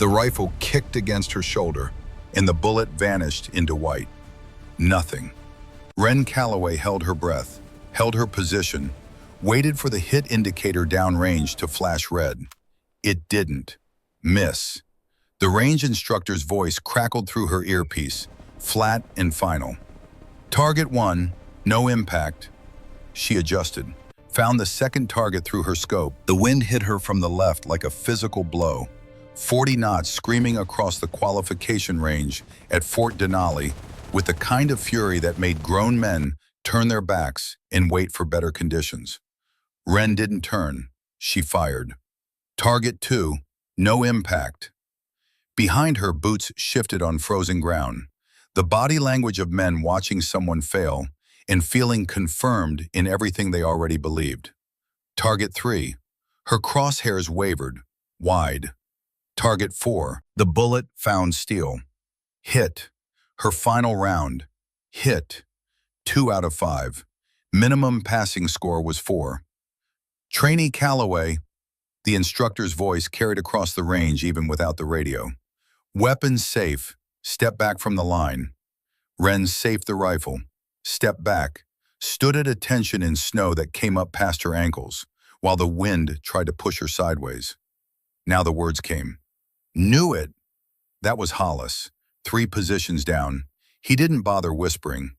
The rifle kicked against her shoulder, and the bullet vanished into white. Nothing. Wren Calloway held her breath, held her position, waited for the hit indicator downrange to flash red. It didn't. Miss. The range instructor's voice crackled through her earpiece, flat and final. Target 1, no impact. She adjusted, found the second target through her scope. The wind hit her from the left like a physical blow. 40 knots screaming across the qualification range at Fort Denali with the kind of fury that made grown men turn their backs and wait for better conditions. Wren didn't turn. She fired. Target 2, no impact. Behind her, boots shifted on frozen ground. The body language of men watching someone fail and feeling confirmed in everything they already believed. Target 3. Her crosshairs wavered, wide. Target 4. The bullet found steel. Hit. Her final round. Hit. 2 out of 5. Minimum passing score was 4. Trainee Calloway. The instructor's voice carried across the range even without the radio. Weapons safe. Step back from the line. Wren safed the rifle. Stepped back. Stood at attention in snow that came up past her ankles, while the wind tried to push her sideways. Now the words came. Knew it. That was Hollis, 3 positions down. He didn't bother whispering.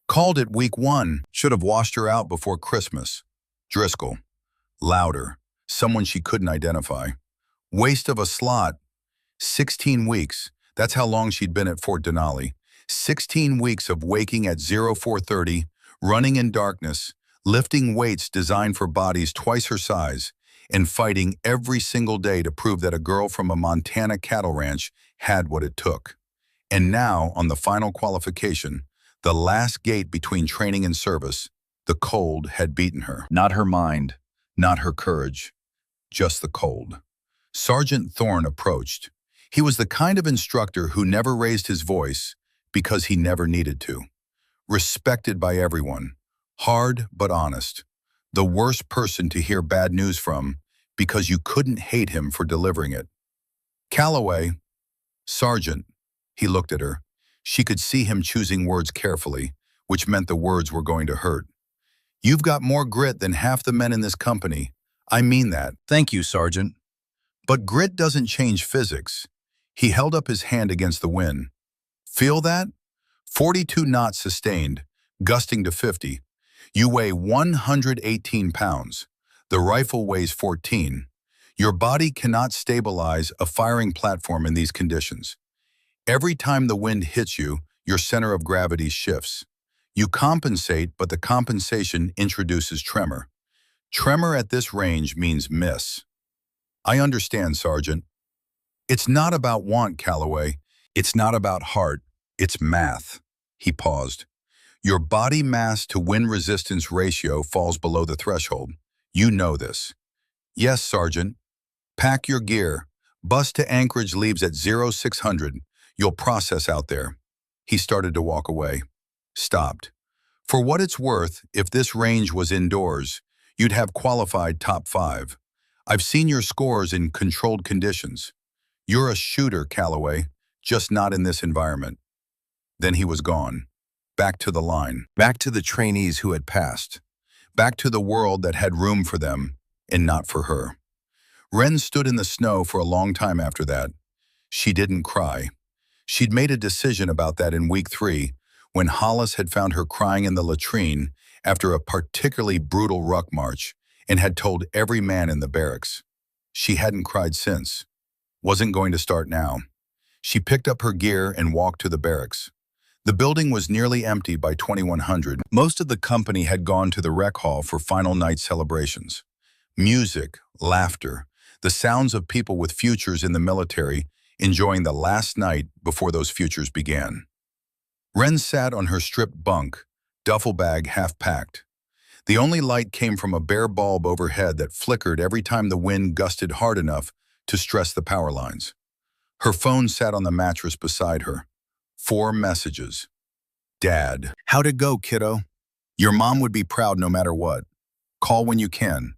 Called it week 1. Should have washed her out before Christmas. Driscoll. Louder. Someone she couldn't identify. Waste of a slot. 16 weeks. That's how long she'd been at Fort Denali. 16 weeks of waking at 0430, running in darkness, lifting weights designed for bodies twice her size, and fighting every single day to prove that a girl from a Montana cattle ranch had what it took. And now, on the final qualification, the last gate between training and service, the cold had beaten her. Not her mind, not her courage, just the cold. Sergeant Thorne approached. He was the kind of instructor who never raised his voice because he never needed to. Respected by everyone, hard but honest. The worst person to hear bad news from because you couldn't hate him for delivering it. Calloway. Sergeant. He looked at her. She could see him choosing words carefully, which meant the words were going to hurt. You've got more grit than half the men in this company. I mean that. Thank you, Sergeant. But grit doesn't change physics. He held up his hand against the wind. Feel that? 42 knots sustained, gusting to 50. You weigh 118 pounds. The rifle weighs 14. Your body cannot stabilize a firing platform in these conditions. Every time the wind hits you, your center of gravity shifts. You compensate, but the compensation introduces tremor. Tremor at this range means miss. I understand, Sergeant. It's not about want, Calloway. It's not about heart. It's math. He paused. Your body mass to wind resistance ratio falls below the threshold. You know this. Yes, Sergeant. Pack your gear. Bus to Anchorage leaves at 0600. You'll process out there. He started to walk away. Stopped. For what it's worth, if this range was indoors, you'd have qualified top 5. I've seen your scores in controlled conditions. You're a shooter, Calloway, just not in this environment. Then he was gone. Back to the line. Back to the trainees who had passed. Back to the world that had room for them and not for her. Wren stood in the snow for a long time after that. She didn't cry. She'd made a decision about that in week 3 when Hollis had found her crying in the latrine after a particularly brutal ruck march and had told every man in the barracks. She hadn't cried since. Wasn't going to start now. She picked up her gear and walked to the barracks. The building was nearly empty by 2100. Most of the company had gone to the rec hall for final night celebrations. Music, laughter, the sounds of people with futures in the military enjoying the last night before those futures began. Wren sat on her stripped bunk, duffel bag half packed. The only light came from a bare bulb overhead that flickered every time the wind gusted hard enough to stress the power lines. Her phone sat on the mattress beside her. 4 messages. Dad. How'd it go, kiddo? Your mom would be proud no matter what. Call when you can.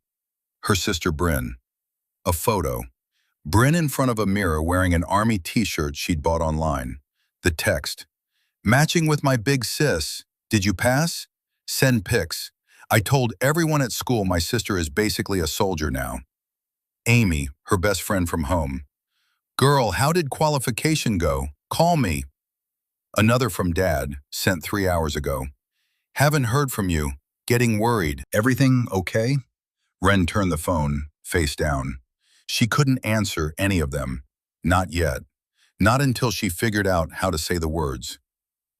Her sister Bryn. A photo. Bryn in front of a mirror wearing an army t-shirt she'd bought online. The text, matching with my big sis. Did you pass? Send pics. I told everyone at school my sister is basically a soldier now. Amy, her best friend from home. Girl, how did qualification go? Call me. Another from Dad, sent 3 hours ago. Haven't heard from you. Getting worried. Everything okay? Ren turned the phone, face down. She couldn't answer any of them. Not yet. Not until she figured out how to say the words.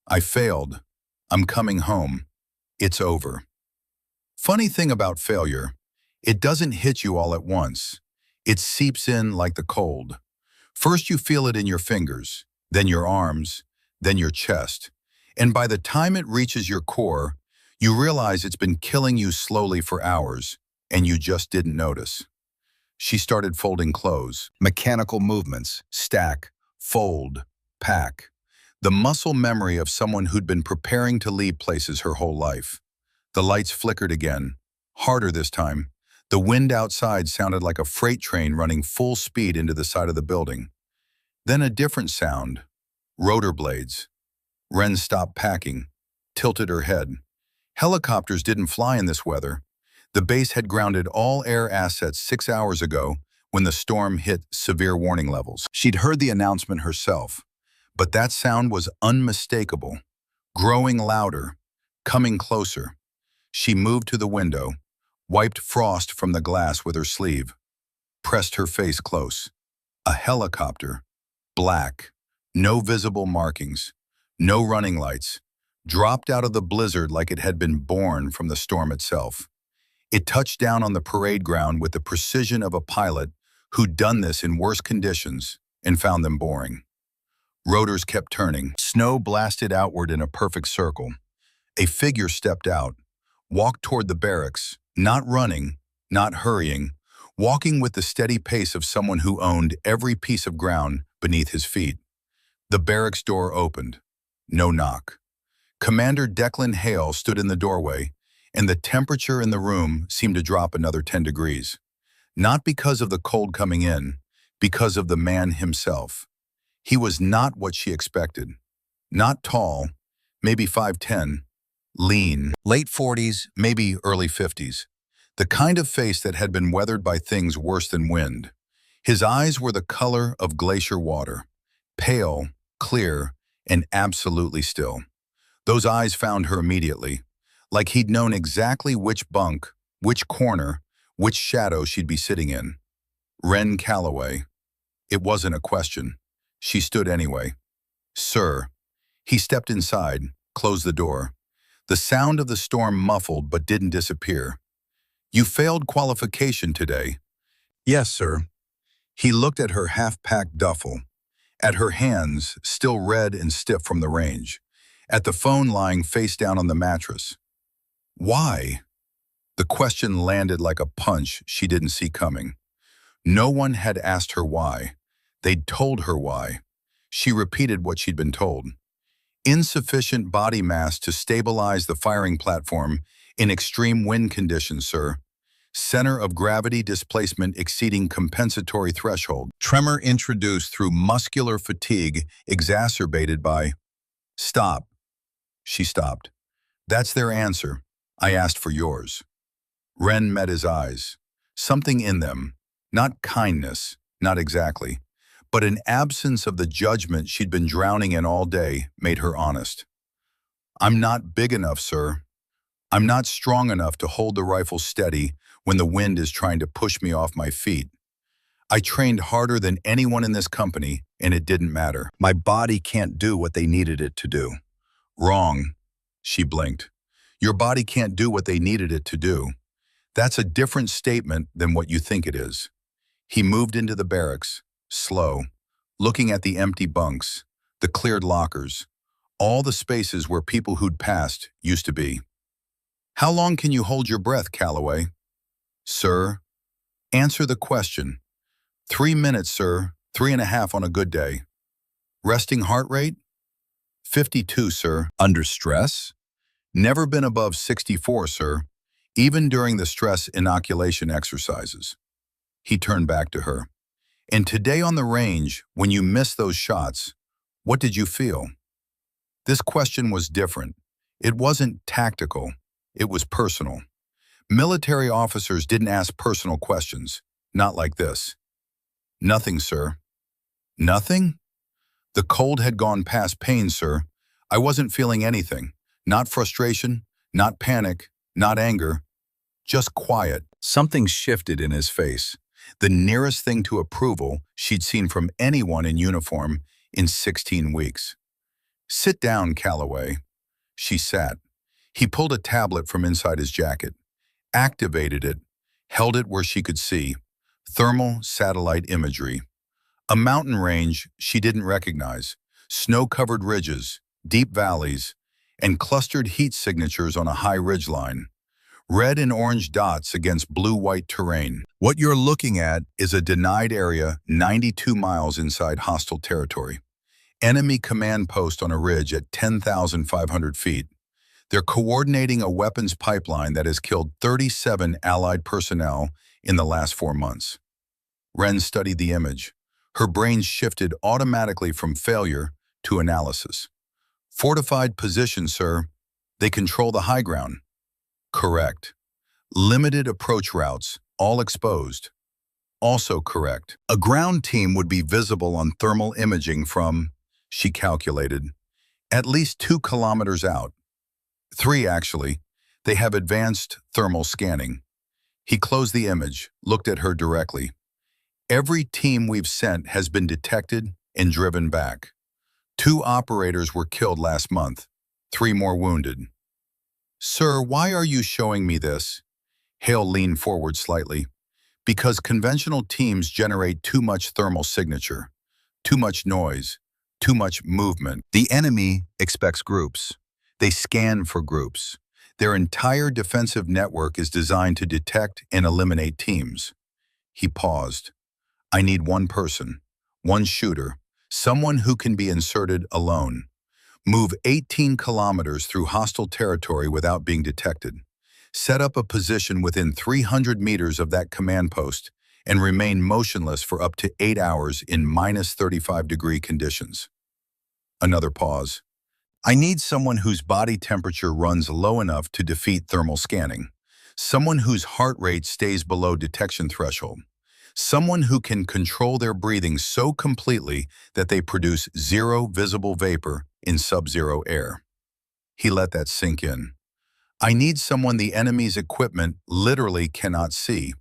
I failed. I'm coming home. It's over. Funny thing about failure, it doesn't hit you all at once. It seeps in like the cold. First you feel it in your fingers, then your arms, then your chest. And by the time it reaches your core, you realize it's been killing you slowly for hours, and you just didn't notice. She started folding clothes. Mechanical movements, stack, fold, pack. The muscle memory of someone who'd been preparing to leave places her whole life. The lights flickered again, harder this time. The wind outside sounded like a freight train running full speed into the side of the building. Then a different sound, rotor blades. Ren stopped packing, tilted her head. Helicopters didn't fly in this weather. The base had grounded all air assets 6 hours ago when the storm hit severe warning levels. She'd heard the announcement herself, but that sound was unmistakable, growing louder, coming closer. She moved to the window, wiped frost from the glass with her sleeve, pressed her face close. A helicopter, black, no visible markings, no running lights, dropped out of the blizzard like it had been born from the storm itself. It touched down on the parade ground with the precision of a pilot who'd done this in worse conditions and found them boring. Rotors kept turning. Snow blasted outward in a perfect circle. A figure stepped out, walked toward the barracks, not running, not hurrying, walking with the steady pace of someone who owned every piece of ground beneath his feet. The barracks door opened. No knock. Commander Declan Hale stood in the doorway, and the temperature in the room seemed to drop another 10 degrees. Not because of the cold coming in, because of the man himself. He was not what she expected. Not tall, maybe 5'10", lean, late 40s, maybe early 50s. The kind of face that had been weathered by things worse than wind. His eyes were the color of glacier water, pale, clear, and absolutely still. Those eyes found her immediately, like he'd known exactly which bunk, which corner, which shadow she'd be sitting in. Ren Calloway. It wasn't a question. She stood anyway. Sir. He stepped inside, closed the door. The sound of the storm muffled but didn't disappear. You failed qualification today. Yes, sir. He looked at her half-packed duffel, at her hands still red and stiff from the range, at the phone lying face down on the mattress. Why? The question landed like a punch she didn't see coming. No one had asked her why. They'd told her why. She repeated what she'd been told. Insufficient body mass to stabilize the firing platform in extreme wind conditions, sir. Center of gravity displacement exceeding compensatory threshold. Tremor introduced through muscular fatigue exacerbated by... Stop. She stopped. That's their answer. I asked for yours. Ren met his eyes. Something in them, not kindness, not exactly, but an absence of the judgment she'd been drowning in all day made her honest. I'm not big enough, sir. I'm not strong enough to hold the rifle steady when the wind is trying to push me off my feet. I trained harder than anyone in this company, and it didn't matter. My body can't do what they needed it to do. Wrong, she blinked. Your body can't do what they needed it to do. That's a different statement than what you think it is. He moved into the barracks, slow, looking at the empty bunks, the cleared lockers, all the spaces where people who'd passed used to be. How long can you hold your breath, Calloway? Sir, answer the question. 3 minutes, sir, 3.5 on a good day. Resting heart rate? 52, sir. Under stress? Never been above 64, sir, even during the stress inoculation exercises. He turned back to her. And today on the range, when you missed those shots, what did you feel? This question was different. It wasn't tactical. It was personal. Military officers didn't ask personal questions. Not like this. Nothing, sir. Nothing? The cold had gone past pain, sir. I wasn't feeling anything. Not frustration, not panic, not anger, just quiet. Something shifted in his face. The nearest thing to approval she'd seen from anyone in uniform in 16 weeks. Sit down, Calloway. She sat. He pulled a tablet from inside his jacket, activated it, held it where she could see. Thermal satellite imagery. A mountain range she didn't recognize, snow-covered ridges, deep valleys, and clustered heat signatures on a high ridgeline. Red and orange dots against blue-white terrain. What you're looking at is a denied area 92 miles inside hostile territory. Enemy command post on a ridge at 10,500 feet. They're coordinating a weapons pipeline that has killed 37 Allied personnel in the last 4 months. Wren studied the image. Her brain shifted automatically from failure to analysis. Fortified position, sir. They control the high ground. Correct. Limited approach routes, all exposed. Also correct. A ground team would be visible on thermal imaging from, she calculated, at least 2 kilometers out. 3, actually. They have advanced thermal scanning. He closed the image, looked at her directly. Every team we've sent has been detected and driven back. 2 operators were killed last month, 3 more wounded. Sir, why are you showing me this? Hale leaned forward slightly. Because conventional teams generate too much thermal signature, too much noise, too much movement. The enemy expects groups. They scan for groups. Their entire defensive network is designed to detect and eliminate teams. He paused. I need one person, one shooter, someone who can be inserted alone. Move 18 kilometers through hostile territory without being detected. Set up a position within 300 meters of that command post and remain motionless for up to 8 hours in minus 35-degree conditions. Another pause. I need someone whose body temperature runs low enough to defeat thermal scanning. Someone whose heart rate stays below detection threshold. Someone who can control their breathing so completely that they produce zero visible vapor in sub-zero air. He let that sink in. I need someone the enemy's equipment literally cannot see.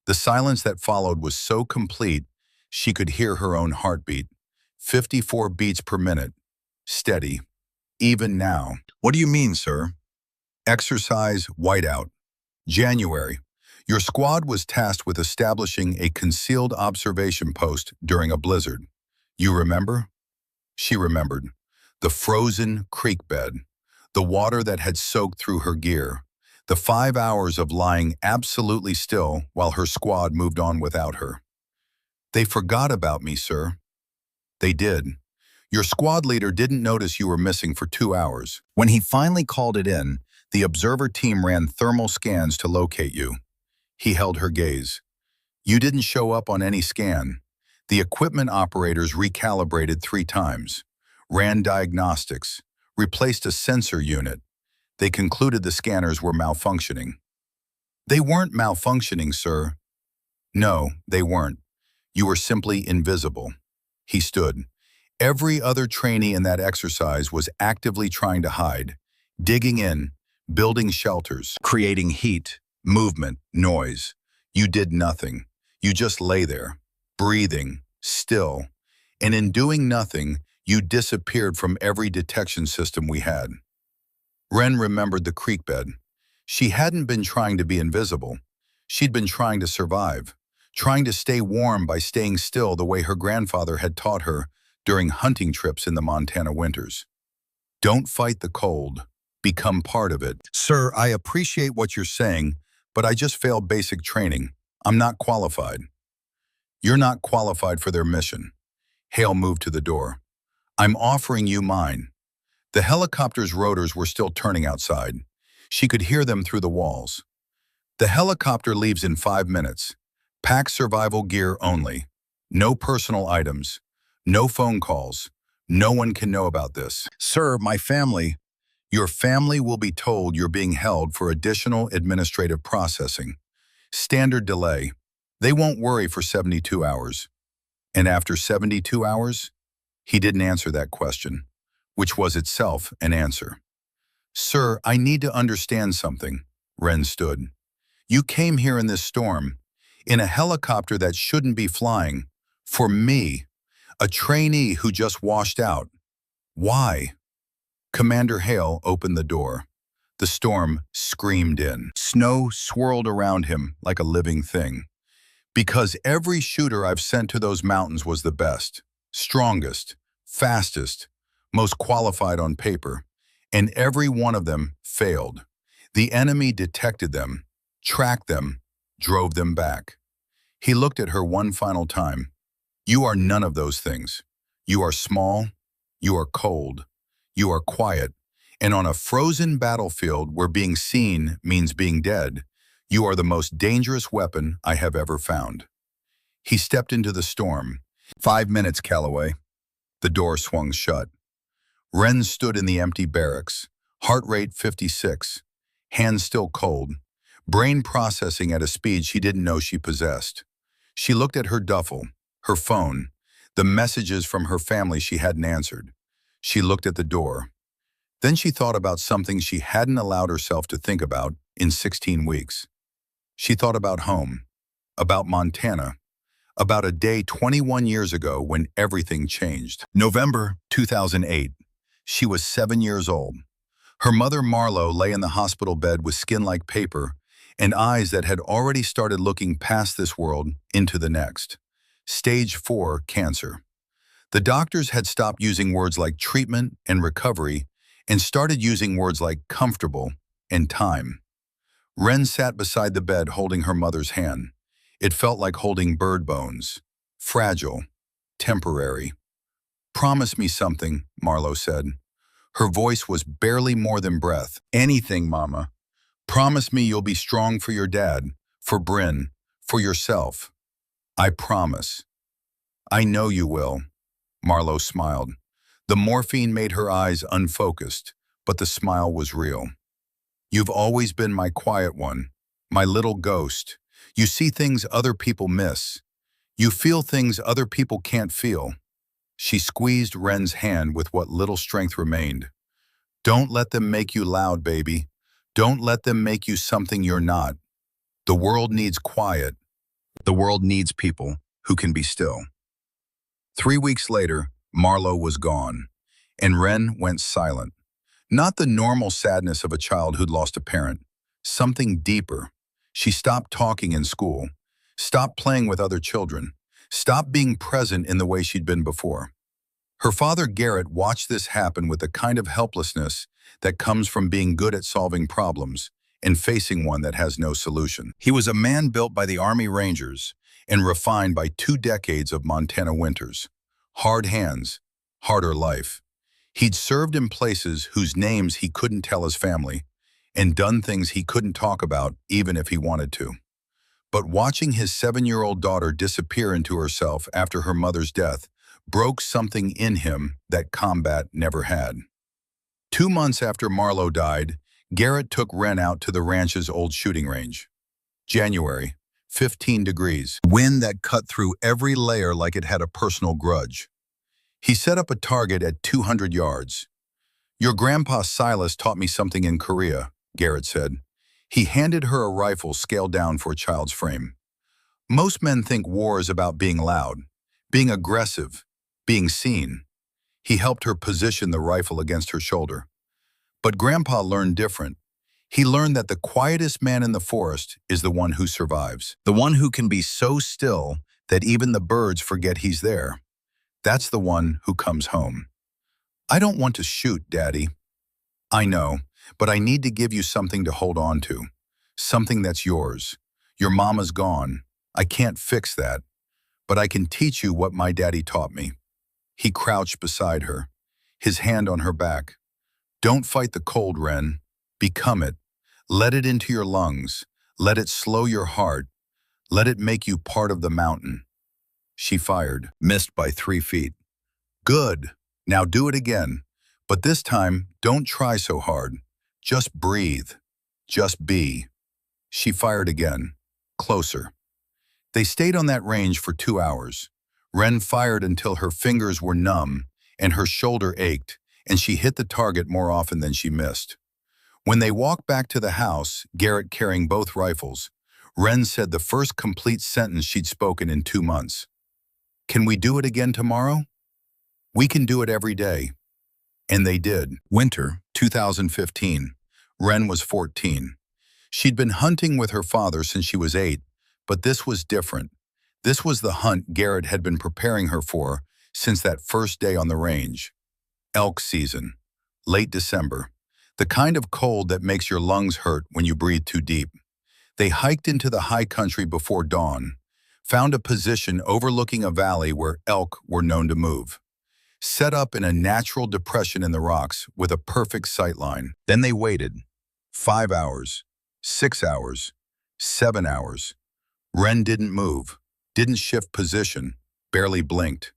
The silence that followed was so complete, she could hear her own heartbeat. 54 beats per minute. Steady. Even now. What do you mean, sir? Exercise whiteout. January. Your squad was tasked with establishing a concealed observation post during a blizzard. You remember? She remembered. The frozen creek bed. The water that had soaked through her gear. The 5 hours of lying absolutely still while her squad moved on without her. They forgot about me, sir. They did. Your squad leader didn't notice you were missing for 2 hours. When he finally called it in, the observer team ran thermal scans to locate you. He held her gaze. You didn't show up on any scan. The equipment operators recalibrated 3 times, ran diagnostics, replaced a sensor unit. They concluded the scanners were malfunctioning. They weren't malfunctioning, sir. No, they weren't. You were simply invisible. He stood. Every other trainee in that exercise was actively trying to hide, digging in, building shelters, creating heat, movement, noise. You did nothing. You just lay there, breathing, still. And in doing nothing, you disappeared from every detection system we had. Wren remembered the creek bed. She hadn't been trying to be invisible. She'd been trying to survive, trying to stay warm by staying still the way her grandfather had taught her during hunting trips in the Montana winters. Don't fight the cold. Become part of it. Sir, I appreciate what you're saying, but I just failed basic training. I'm not qualified. You're not qualified for their mission. Hale moved to the door. I'm offering you mine. The helicopter's rotors were still turning outside. She could hear them through the walls. The helicopter leaves in 5 minutes. Pack survival gear only. No personal items. No phone calls. No one can know about this. Sir, my family. Your family will be told you're being held for additional administrative processing. Standard delay. They won't worry for 72 hours. And after 72 hours, he didn't answer that question, which was itself an answer. Sir, I need to understand something. Ren stood. You came here in this storm, in a helicopter that shouldn't be flying, for me, a trainee who just washed out. Why? Commander Hale opened the door. The storm screamed in. Snow swirled around him like a living thing. Because every shooter I've sent to those mountains was the best, strongest, fastest, most qualified on paper, and every one of them failed. The enemy detected them, tracked them, drove them back. He looked at her one final time. You are none of those things. You are small, you are cold, you are quiet, and on a frozen battlefield where being seen means being dead, you are the most dangerous weapon I have ever found. He stepped into the storm. 5 minutes, Calloway. The door swung shut. Ren stood in the empty barracks, heart rate 56, hands still cold, brain processing at a speed she didn't know she possessed. She looked at her duffel, her phone, the messages from her family she hadn't answered. She looked at the door. Then she thought about something she hadn't allowed herself to think about in 16 weeks. She thought about home, about Montana, about a day 21 years ago when everything changed. November 2008. She was 7 years old. Her mother Marlo lay in the hospital bed with skin like paper and eyes that had already started looking past this world into the next. Stage 4 cancer. The doctors had stopped using words like treatment and recovery and started using words like comfortable and time. Ren sat beside the bed holding her mother's hand. It felt like holding bird bones. Fragile. Temporary. Promise me something, Marlo said. Her voice was barely more than breath. Anything, Mama. Promise me you'll be strong for your dad, for Bryn, for yourself. I promise. I know you will. Marlo smiled. The morphine made her eyes unfocused, but the smile was real. You've always been my quiet one, my little ghost. You see things other people miss. You feel things other people can't feel. She squeezed Ren's hand with what little strength remained. Don't let them make you loud, baby. Don't let them make you something you're not. The world needs quiet. The world needs people who can be still. 3 weeks later, Marlo was gone, and Ren went silent. Not the normal sadness of a child who'd lost a parent. Something deeper. She stopped talking in school, stopped playing with other children, stopped being present in the way she'd been before. Her father Garrett watched this happen with the kind of helplessness that comes from being good at solving problems and facing one that has no solution. He was a man built by the Army Rangers and refined by 2 decades of Montana winters. Hard hands, harder life. He'd served in places whose names he couldn't tell his family and done things he couldn't talk about even if he wanted to. But watching his 7-year-old daughter disappear into herself after her mother's death broke something in him that combat never had. 2 months after Marlo died, Garrett took Ren out to the ranch's old shooting range. January, 15 degrees, wind that cut through every layer like it had a personal grudge. He set up a target at 200 yards. Your grandpa Silas taught me something in Korea, Garrett said. He handed her a rifle scaled down for a child's frame. Most men think war is about being loud, being aggressive, being seen. He helped her position the rifle against her shoulder. But Grandpa learned different. He learned that the quietest man in the forest is the one who survives, the one who can be so still that even the birds forget he's there. That's the one who comes home. I don't want to shoot, Daddy. I know, but I need to give you something to hold on to. Something that's yours. Your mama's gone. I can't fix that. But I can teach you what my daddy taught me. He crouched beside her, his hand on her back. Don't fight the cold, Ren. Become it. Let it into your lungs. Let it slow your heart. Let it make you part of the mountain. She fired, missed by 3 feet. Good. Now do it again. But this time, don't try so hard. Just breathe. Just be. She fired again. Closer. They stayed on that range for 2 hours. Wren fired until her fingers were numb and her shoulder ached, and she hit the target more often than she missed. When they walked back to the house, Garrett carrying both rifles, Wren said the first complete sentence she'd spoken in 2 months. Can we do it again tomorrow? We can do it every day. And they did. Winter, 2015. Wren was 14. She'd been hunting with her father since she was 8, but this was different. This was the hunt Garrett had been preparing her for since that first day on the range. Elk season. Late December. The kind of cold that makes your lungs hurt when you breathe too deep. They hiked into the high country before dawn, found a position overlooking a valley where elk were known to move. Set up in a natural depression in the rocks with a perfect sight line. Then they waited. 5 hours, 6 hours, 7 hours. Wren didn't move, didn't shift position, barely blinked.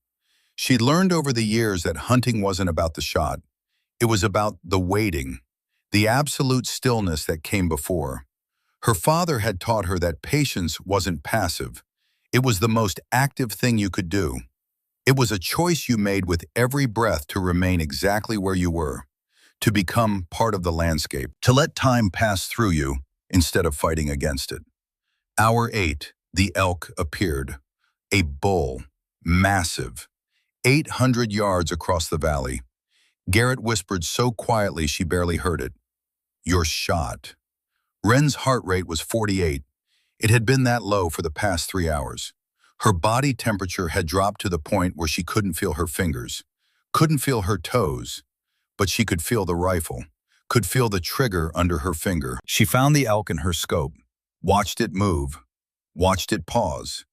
She'd learned over the years that hunting wasn't about the shot. It was about the waiting, the absolute stillness that came before. Her father had taught her that patience wasn't passive. It was the most active thing you could do. It was a choice you made with every breath to remain exactly where you were, to become part of the landscape, to let time pass through you instead of fighting against it. Hour 8, the elk appeared. A bull, massive, 800 yards across the valley. Garrett whispered so quietly she barely heard it. You're shot. Wren's heart rate was 48. It had been that low for the past 3 hours. Her body temperature had dropped to the point where she couldn't feel her fingers, couldn't feel her toes, but she could feel the rifle, could feel the trigger under her finger. She found the elk in her scope, watched it move, watched it pause,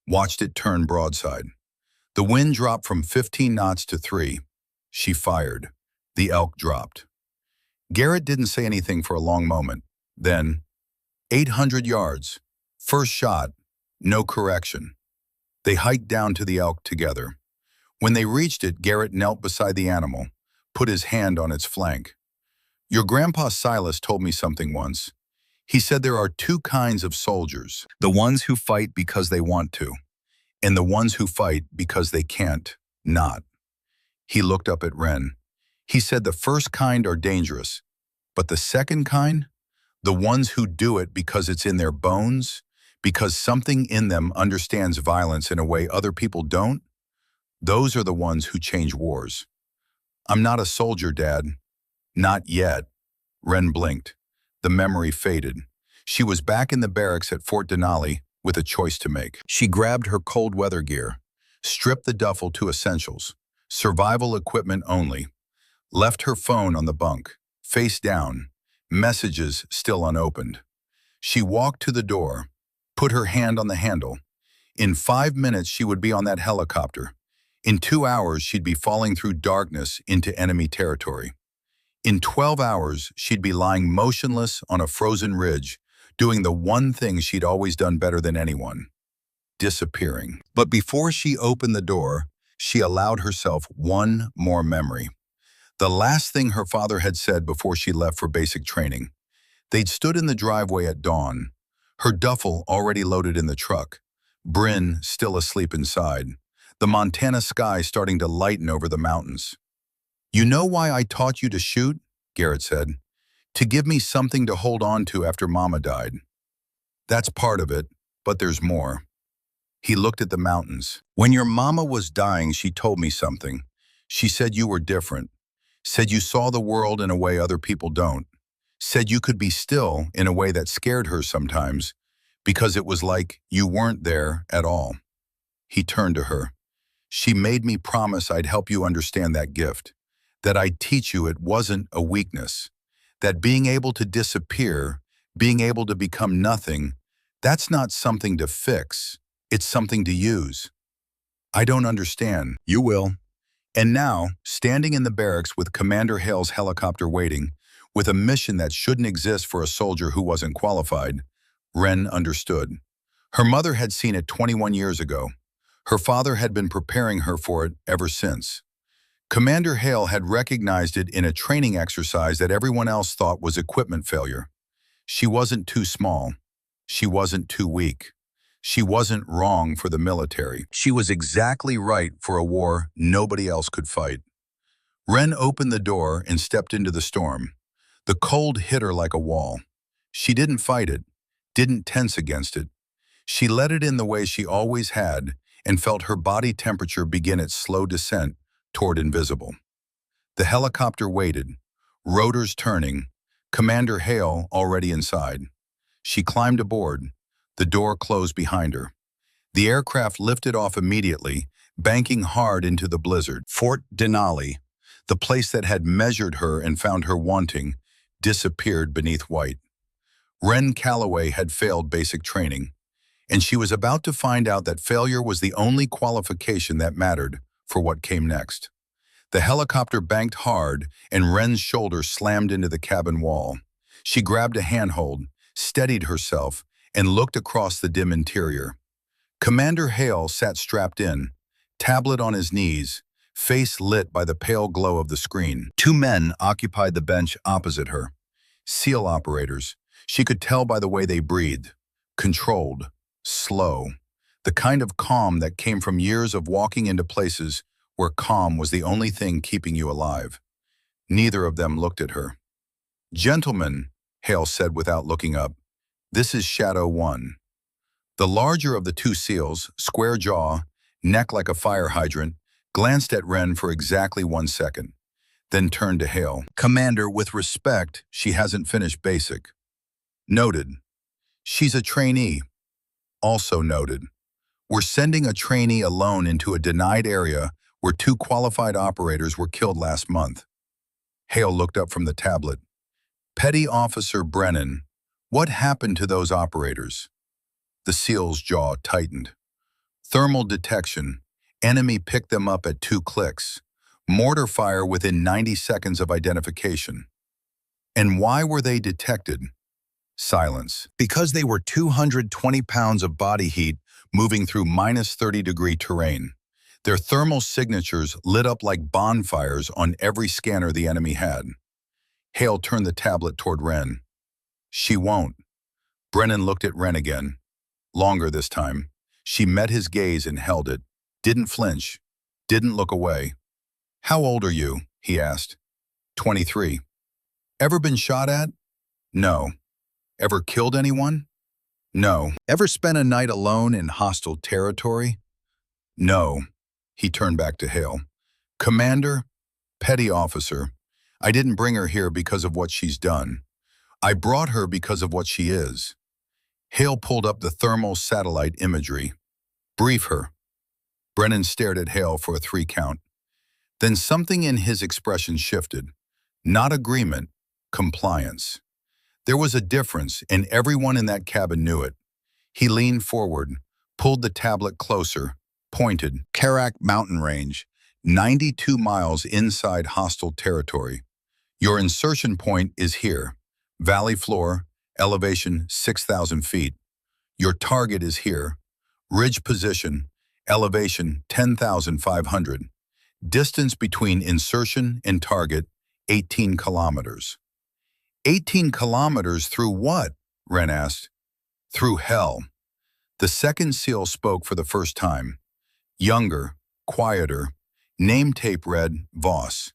watched it turn broadside. The wind dropped from 15 knots to 3. She fired. The elk dropped. Garrett didn't say anything for a long moment. Then, 800 yards, first shot, no correction. They hiked down to the elk together. When they reached it, Garrett knelt beside the animal, put his hand on its flank. Your grandpa Silas told me something once. He said there are 2 kinds of soldiers, the ones who fight because they want to, and the ones who fight because they can't not. He looked up at Wren. He said the first kind are dangerous, but the second kind, the ones who do it because it's in their bones, because something in them understands violence in a way other people don't, those are the ones who change wars. I'm not a soldier, Dad. Not yet. Wren blinked. The memory faded. She was back in the barracks at Fort Denali with a choice to make. She grabbed her cold weather gear, stripped the duffel to essentials, survival equipment only, left her phone on the bunk, face down, messages still unopened. She walked to the door, put her hand on the handle. In 5 minutes, she would be on that helicopter. In 2 hours, she'd be falling through darkness into enemy territory. In 12 hours, she'd be lying motionless on a frozen ridge, doing the one thing she'd always done better than anyone, disappearing. But before she opened the door, she allowed herself one more memory. The last thing her father had said before she left for basic training. They'd stood in the driveway at dawn, her duffel already loaded in the truck, Bryn still asleep inside, the Montana sky starting to lighten over the mountains. You know why I taught you to shoot? Garrett said. To give me something to hold on to after Mama died. That's part of it, but there's more. He looked at the mountains. When your mama was dying, she told me something. She said you were different. Said you saw the world in a way other people don't. Said you could be still in a way that scared her sometimes, because it was like you weren't there at all. He turned to her. She made me promise I'd help you understand that gift, that I'd teach you it wasn't a weakness, that being able to disappear, being able to become nothing, that's not something to fix, it's something to use. I don't understand. You will. And now, standing in the barracks with Commander Hale's helicopter waiting, with a mission that shouldn't exist for a soldier who wasn't qualified, Wren understood. Her mother had seen it 21 years ago. Her father had been preparing her for it ever since. Commander Hale had recognized it in a training exercise that everyone else thought was equipment failure. She wasn't too small. She wasn't too weak. She wasn't wrong for the military. She was exactly right for a war nobody else could fight. Wren opened the door and stepped into the storm. The cold hit her like a wall. She didn't fight it, didn't tense against it. She let it in the way she always had and felt her body temperature begin its slow descent toward invisible. The helicopter waited, rotors turning, Commander Hale already inside. She climbed aboard. The door closed behind her. The aircraft lifted off immediately, banking hard into the blizzard. Fort Denali, the place that had measured her and found her wanting, disappeared beneath white. Wren Calloway had failed basic training, and she was about to find out that failure was the only qualification that mattered for what came next. The helicopter banked hard, and Wren's shoulder slammed into the cabin wall. She grabbed a handhold, steadied herself, and looked across the dim interior. Commander Hale sat strapped in, tablet on his knees, face lit by the pale glow of the screen. Two men occupied the bench opposite her. SEAL operators. She could tell by the way they breathed. Controlled, slow. The kind of calm that came from years of walking into places where calm was the only thing keeping you alive. Neither of them looked at her. "Gentlemen," Hale said without looking up, "this is Shadow 1. The larger of the two SEALs, square jaw, neck like a fire hydrant, glanced at Wren for exactly 1 second, then turned to Hale. "Commander, with respect, she hasn't finished basic." Noted. "She's a trainee." Also noted. "We're sending a trainee alone into a denied area where 2 qualified operators were killed last month." Hale looked up from the tablet. "Petty Officer Brennan, what happened to those operators?" The SEAL's jaw tightened. "Thermal detection. Enemy picked them up at 2 clicks. Mortar fire within 90 seconds of identification." "And why were they detected?" Silence. "Because they were 220 pounds of body heat moving through -30-degree terrain. Their thermal signatures lit up like bonfires on every scanner the enemy had." Hale turned the tablet toward Wren. "She won't." Brennan looked at Wren again. Longer this time. She met his gaze and held it. Didn't flinch. Didn't look away. "How old are you?" he asked. 23. "Ever been shot at?" "No." "Ever killed anyone?" "No." "Ever spent a night alone in hostile territory?" "No." He turned back to Hale. "Commander, petty officer, I didn't bring her here because of what she's done. I brought her because of what she is." Hale pulled up the thermal satellite imagery. "Brief her." Brennan stared at Hale for a 3 count. Then something in his expression shifted. Not agreement, compliance. There was a difference, and everyone in that cabin knew it. He leaned forward, pulled the tablet closer, pointed. "Karak Mountain Range, 92 miles inside hostile territory. Your insertion point is here. Valley floor, elevation 6,000 feet. Your target is here. Ridge position, elevation 10,500. Distance between insertion and target, 18 kilometers. 18 kilometers through what? Wren asked. Through hell. The second SEAL spoke for the first time. Younger, quieter, name tape read Voss.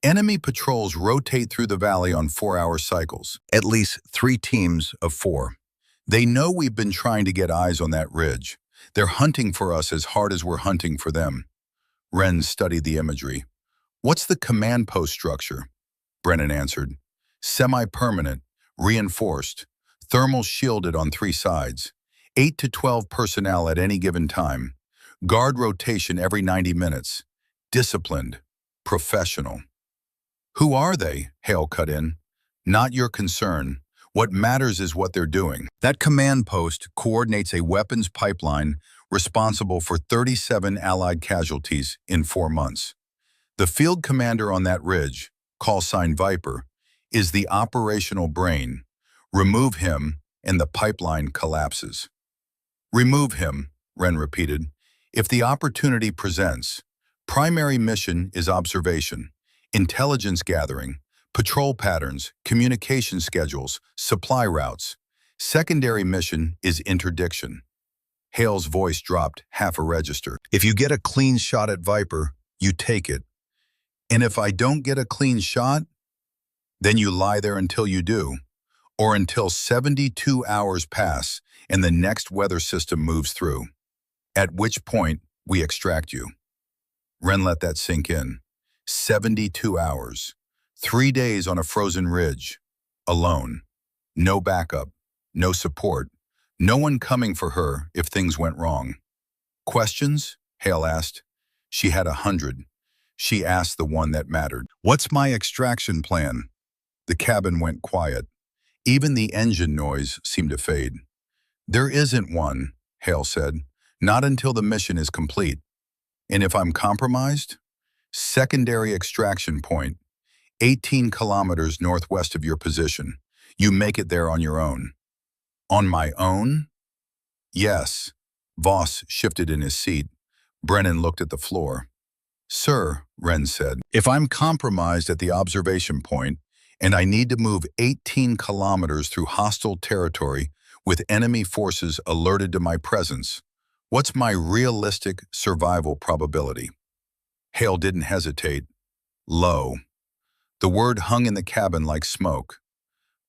Enemy patrols rotate through the valley on 4-hour cycles, at least 3 teams of 4. They know we've been trying to get eyes on that ridge. They're hunting for us as hard as we're hunting for them. Wren studied the imagery. What's the command post structure? Brennan answered. Semi-permanent, reinforced, thermal shielded on 3 sides. 8 to 12 personnel at any given time. Guard rotation every 90 minutes. Disciplined, professional. Who are they? Hale cut in. Not your concern. What matters is what they're doing. That command post coordinates a weapons pipeline responsible for 37 Allied casualties in 4 months. The field commander on that ridge, call sign Viper, is the operational brain. Remove him, and the pipeline collapses. Remove him, Wren repeated. If the opportunity presents, primary mission is observation, intelligence gathering, patrol patterns, communication schedules, supply routes. Secondary mission is interdiction. Hale's voice dropped half a register. If you get a clean shot at Viper, you take it. And if I don't get a clean shot, then you lie there until you do, or until 72 hours pass and the next weather system moves through, at which point we extract you. Ren let that sink in. 72 hours. 3 days on a frozen ridge. Alone. No backup. No support. No one coming for her if things went wrong. Questions? Hale asked. She had 100. She asked the one that mattered. What's my extraction plan? The cabin went quiet. Even the engine noise seemed to fade. There isn't one, Hale said. Not until the mission is complete. And if I'm compromised? Secondary extraction point, 18 kilometers northwest of your position. You make it there on your own. On my own? Yes. Voss shifted in his seat. Brennan looked at the floor. Sir, Wren said, if I'm compromised at the observation point and I need to move 18 kilometers through hostile territory with enemy forces alerted to my presence, what's my realistic survival probability? Hale didn't hesitate. Low. The word hung in the cabin like smoke.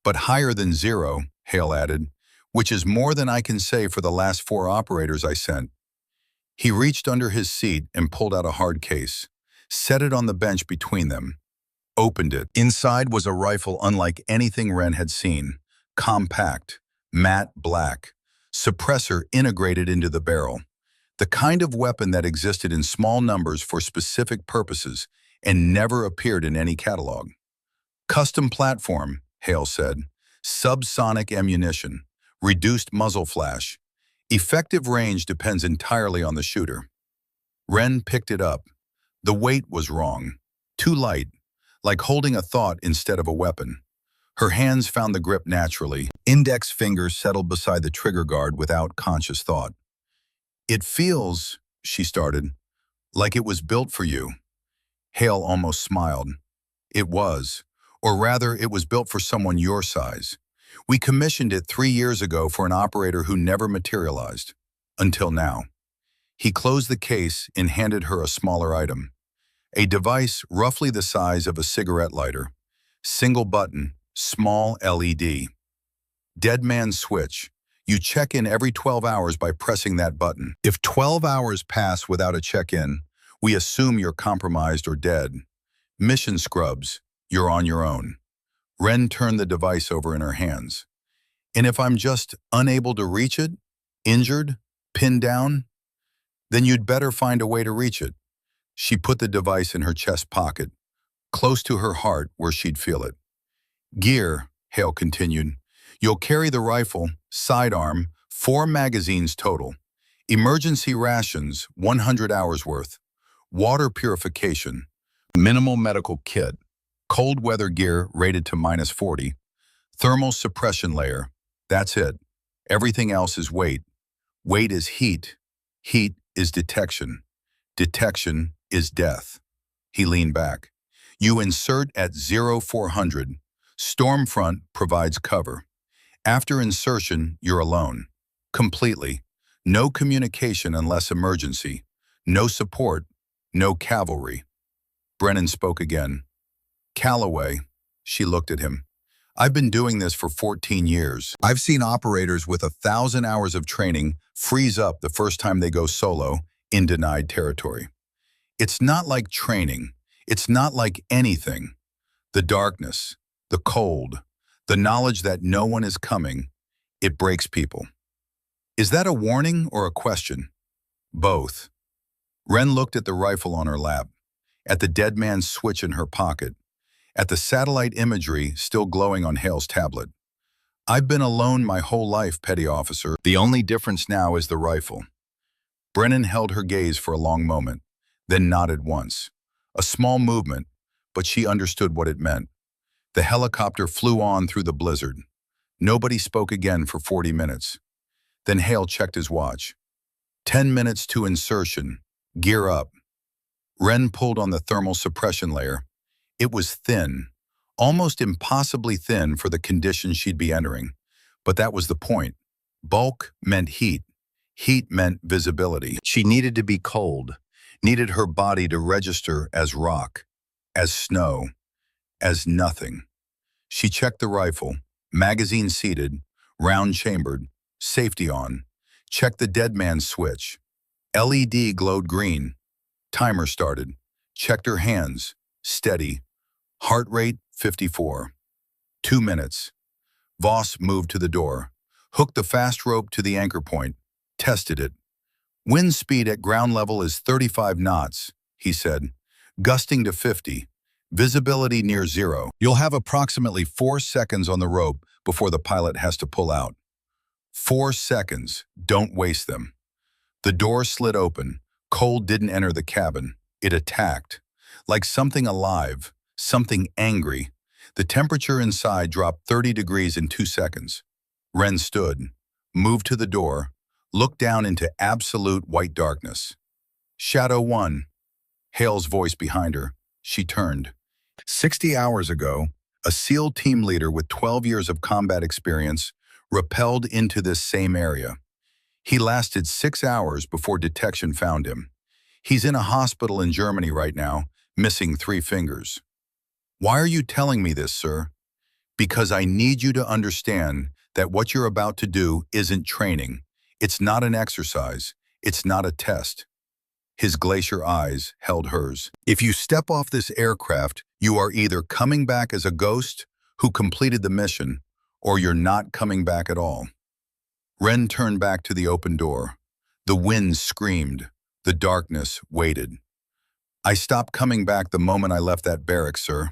But higher than zero, Hale added, which is more than I can say for the last 4 operators I sent. He reached under his seat and pulled out a hard case, set it on the bench between them, opened it. Inside was a rifle unlike anything Wren had seen. Compact, matte black, suppressor integrated into the barrel. The kind of weapon that existed in small numbers for specific purposes and never appeared in any catalog. Custom platform, Hale said. Subsonic ammunition. Reduced muzzle flash. Effective range depends entirely on the shooter. Wren picked it up. The weight was wrong. Too light, like holding a thought instead of a weapon. Her hands found the grip naturally. Index fingers settled beside the trigger guard without conscious thought. It feels, she started, like it was built for you. Hale almost smiled. It was, or rather, it was built for someone your size. We commissioned it 3 years ago for an operator who never materialized. Until now. He closed the case and handed her a smaller item. A device roughly the size of a cigarette lighter. Single button, small LED. Dead man's switch. You check in every 12 hours by pressing that button. If 12 hours pass without a check-in, we assume you're compromised or dead. Mission scrubs, you're on your own. Wren turned the device over in her hands. And if I'm just unable to reach it, injured, pinned down, then you'd better find a way to reach it. She put the device in her chest pocket, close to her heart where she'd feel it. Gear, Hale continued. You'll carry the rifle, sidearm, 4 magazines total. Emergency rations, 100 hours worth. Water purification. Minimal medical kit. Cold weather gear rated to -40. Thermal suppression layer. That's it. Everything else is weight. Weight is heat. Heat is detection. Detection is death. He leaned back. You insert at 0400. Stormfront provides cover. After insertion, you're alone. Completely. No communication unless emergency. No support. No cavalry. Brennan spoke again. Calloway, she looked at him. I've been doing this for 14 years. I've seen operators with 1,000 hours of training freeze up the first time they go solo in denied territory. It's not like training. It's not like anything. The darkness, the cold, the knowledge that no one is coming, it breaks people. Is that a warning or a question? Both. Wren looked at the rifle on her lap, at the dead man's switch in her pocket, at the satellite imagery still glowing on Hale's tablet. I've been alone my whole life, petty officer. The only difference now is the rifle. Brennan held her gaze for a long moment, then nodded once. A small movement, but she understood what it meant. The helicopter flew on through the blizzard. Nobody spoke again for 40 minutes. Then Hale checked his watch. 10 minutes to insertion. Gear up. Ren pulled on the thermal suppression layer. It was thin, almost impossibly thin for the conditions she'd be entering. But that was the point. Bulk meant heat. Heat meant visibility. She needed to be cold, needed her body to register as rock, as snow, as nothing. She checked the rifle, magazine seated, round chambered, safety on. Checked the dead man's switch. LED glowed green. Timer started. Checked her hands. Steady. Heart rate 54. 2 minutes. Voss moved to the door. Hooked the fast rope to the anchor point. Tested it. Wind speed at ground level is 35 knots, he said. Gusting to 50. Visibility near zero. You'll have approximately 4 seconds on the rope before the pilot has to pull out. 4 seconds. Don't waste them. The door slid open. Cold didn't enter the cabin. It attacked. Like something alive, something angry. The temperature inside dropped 30 degrees in 2 seconds. Ren stood, moved to the door, looked down into absolute white darkness. Shadow 1. Hale's voice behind her. She turned. 60 hours ago, a SEAL team leader with 12 years of combat experience rappelled into this same area. He lasted 6 hours before detection found him. He's in a hospital in Germany right now, missing 3 fingers. Why are you telling me this, sir? Because I need you to understand that what you're about to do isn't training. It's not an exercise. It's not a test. His glacier eyes held hers. If you step off this aircraft, you are either coming back as a ghost who completed the mission, or you're not coming back at all. Ren turned back to the open door. The wind screamed. The darkness waited. I stopped coming back the moment I left that barracks, sir.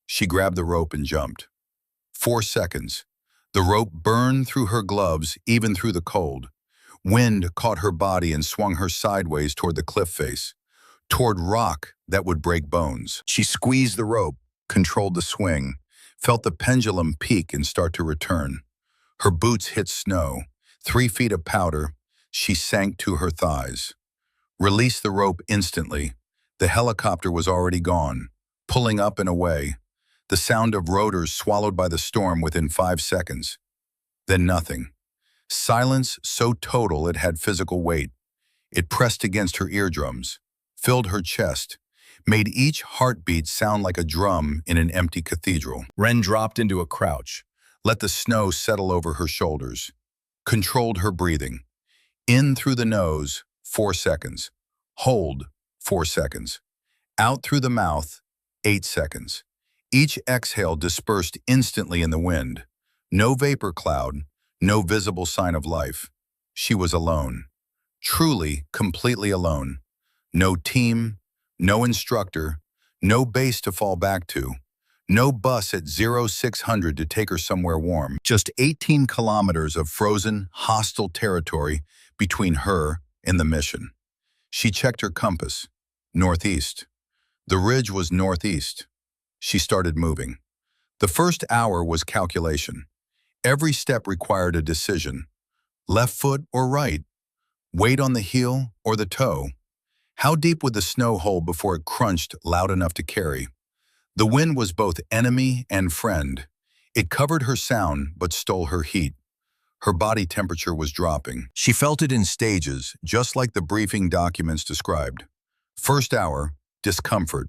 She grabbed the rope and jumped. 4 seconds. The rope burned through her gloves, even through the cold. Wind caught her body and swung her sideways toward the cliff face, toward rock that would break bones. She squeezed the rope, controlled the swing, felt the pendulum peak and start to return. Her boots hit snow. 3 feet of powder. She sank to her thighs. Released the rope instantly. The helicopter was already gone, pulling up and away. The sound of rotors swallowed by the storm within 5 seconds. Then nothing. Silence so total it had physical weight. It pressed against her eardrums, filled her chest, made each heartbeat sound like a drum in an empty cathedral. Ren dropped into a crouch, let the snow settle over her shoulders, controlled her breathing. In through the nose, 4 seconds. Hold, 4 seconds. Out through the mouth, 8 seconds. Each exhale dispersed instantly in the wind. No vapor cloud, no visible sign of life. She was alone. Truly, completely alone. No team, no instructor, no base to fall back to. No bus at 0600 to take her somewhere warm. Just 18 kilometers of frozen, hostile territory between her and the mission. She checked her compass. Northeast. The ridge was northeast. She started moving. The first hour was calculation. Every step required a decision. Left foot or right? Weight on the heel or the toe? How deep would the snow hold before it crunched loud enough to carry? The wind was both enemy and friend. It covered her sound but stole her heat. Her body temperature was dropping. She felt it in stages, just like the briefing documents described. First hour, discomfort.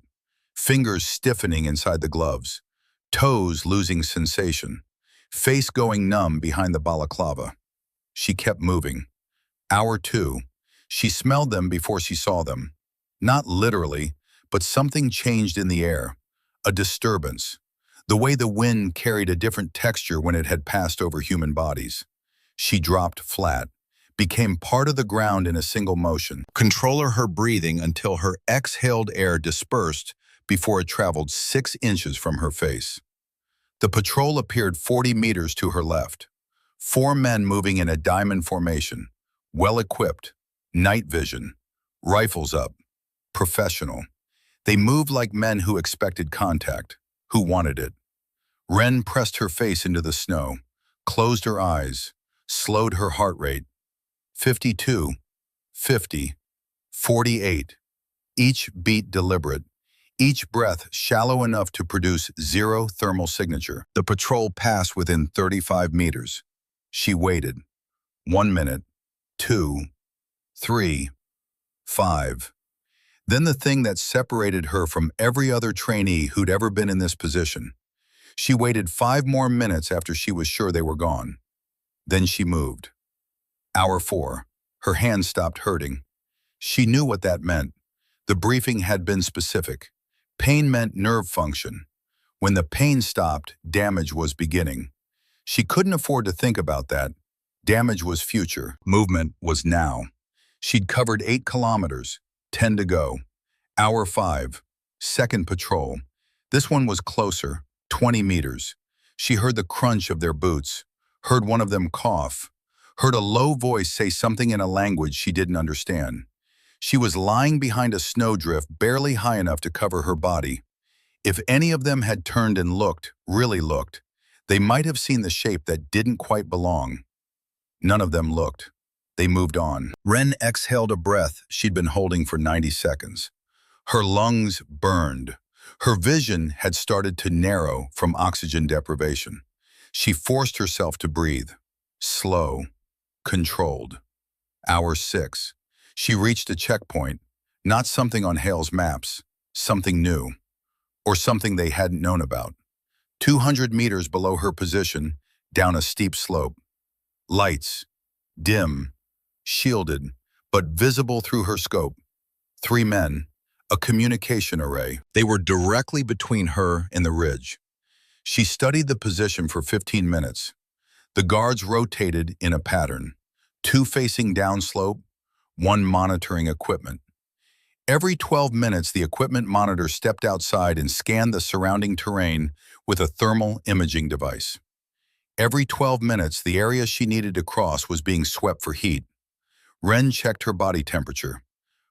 Fingers stiffening inside the gloves. Toes losing sensation. Face going numb behind the balaclava. She kept moving. Hour 2. She smelled them before she saw them. Not literally, but something changed in the air. A disturbance. The way the wind carried a different texture when it had passed over human bodies. She dropped flat, became part of the ground in a single motion. Controller her breathing until her exhaled air dispersed before it traveled 6 inches from her face. The patrol appeared 40 meters to her left. 4 men moving in a diamond formation, well-equipped, night vision, rifles up, professional. They moved like men who expected contact, who wanted it. Ren pressed her face into the snow, closed her eyes, slowed her heart rate. 52. 50, 48. Each beat deliberate, each breath shallow enough to produce zero thermal signature. The patrol passed within 35 meters. She waited. 1 minute, 2, 3, 5. Then the thing that separated her from every other trainee who'd ever been in this position. She waited 5 more minutes after she was sure they were gone. Then she moved. Hour 4. Her hands stopped hurting. She knew what that meant. The briefing had been specific. Pain meant nerve function. When the pain stopped, damage was beginning. She couldn't afford to think about that. Damage was future. Movement was now. She'd covered 8 kilometers, 10 to go. Hour 5, second patrol. This one was closer, 20 meters. She heard the crunch of their boots, heard one of them cough, heard a low voice say something in a language she didn't understand. She was lying behind a snowdrift barely high enough to cover her body. If any of them had turned and looked, really looked, they might have seen the shape that didn't quite belong. None of them looked. They moved on. Ren exhaled a breath she'd been holding for 90 seconds. Her lungs burned. Her vision had started to narrow from oxygen deprivation. She forced herself to breathe. Slow, controlled. Hour 6. She reached a checkpoint, not something on Hale's maps, something new, or something they hadn't known about. 200 meters below her position, down a steep slope. Lights, dim, shielded, but visible through her scope. 3 men, a communication array. They were directly between her and the ridge. She studied the position for 15 minutes. The guards rotated in a pattern, 2 facing downslope, 1 monitoring equipment. Every 12 minutes, the equipment monitor stepped outside and scanned the surrounding terrain with a thermal imaging device. Every 12 minutes, the area she needed to cross was being swept for heat. Ren checked her body temperature.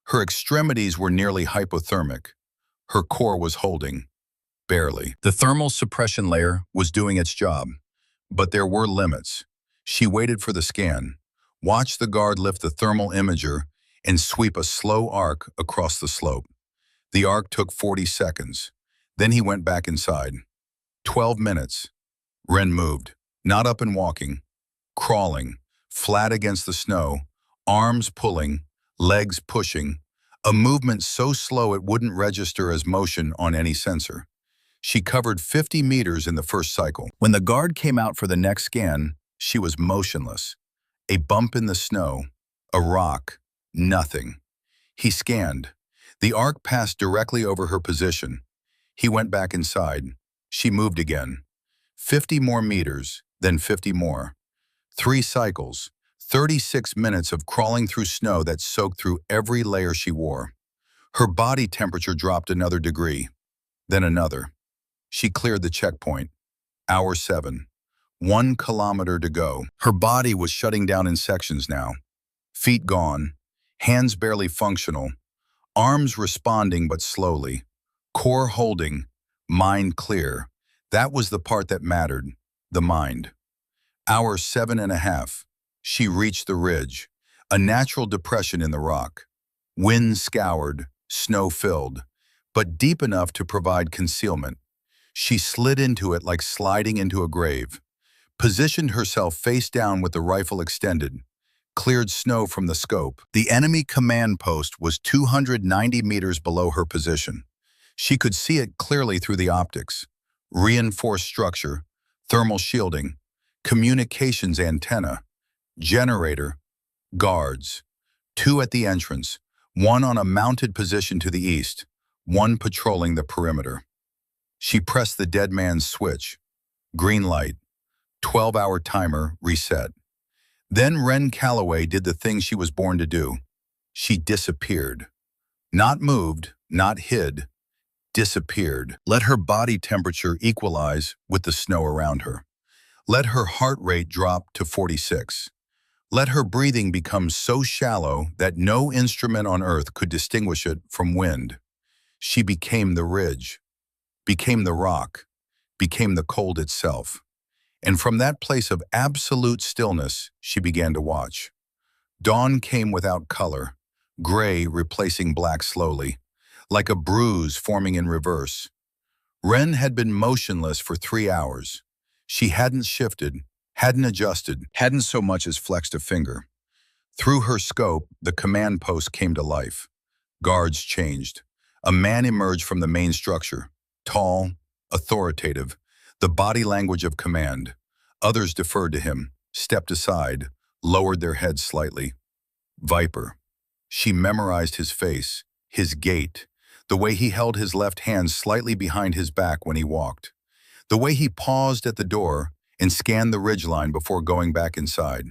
Her extremities were nearly hypothermic. Her core was holding, barely. The thermal suppression layer was doing its job, but there were limits. She waited for the scan, watched the guard lift the thermal imager and sweep a slow arc across the slope. The arc took 40 seconds. Then he went back inside. 12 minutes. Ren moved, not up and walking, crawling, flat against the snow, arms pulling, legs pushing, a movement so slow it wouldn't register as motion on any sensor. She covered 50 meters in the first cycle. When the guard came out for the next scan, she was motionless. A bump in the snow, a rock, nothing. He scanned. The arc passed directly over her position. He went back inside. She moved again. 50 more meters, then 50 more. 3 cycles, 36 minutes of crawling through snow that soaked through every layer she wore. Her body temperature dropped another degree, then another. She cleared the checkpoint. Hour 7. 1 kilometer to go. Her body was shutting down in sections now. Feet gone, hands barely functional, arms responding but slowly, core holding, mind clear. That was the part that mattered, the mind. Hour 7.5. She reached the ridge, a natural depression in the rock. Wind scoured, snow filled, but deep enough to provide concealment. She slid into it like sliding into a grave, positioned herself face down with the rifle extended, cleared snow from the scope. The enemy command post was 290 meters below her position. She could see it clearly through the optics. Reinforced structure, thermal shielding, communications antenna, generator, guards. 2 at the entrance, 1 on a mounted position to the east, 1 patrolling the perimeter. She pressed the dead man's switch. Green light. 12-hour timer reset. Then Ren Calloway did the thing she was born to do. She disappeared. Not moved, not hid. Disappeared. Let her body temperature equalize with the snow around her. Let her heart rate drop to 46. Let her breathing become so shallow that no instrument on earth could distinguish it from wind. She became the ridge, became the rock, became the cold itself. And from that place of absolute stillness, she began to watch. Dawn came without color, gray replacing black slowly, like a bruise forming in reverse. Ren had been motionless for 3 hours. She hadn't shifted, hadn't adjusted, hadn't so much as flexed a finger. Through her scope, the command post came to life. Guards changed. A man emerged from the main structure, tall, authoritative, the body language of command. Others deferred to him, stepped aside, lowered their heads slightly. Viper. She memorized his face, his gait, the way he held his left hand slightly behind his back when he walked, the way he paused at the door and scanned the ridgeline before going back inside.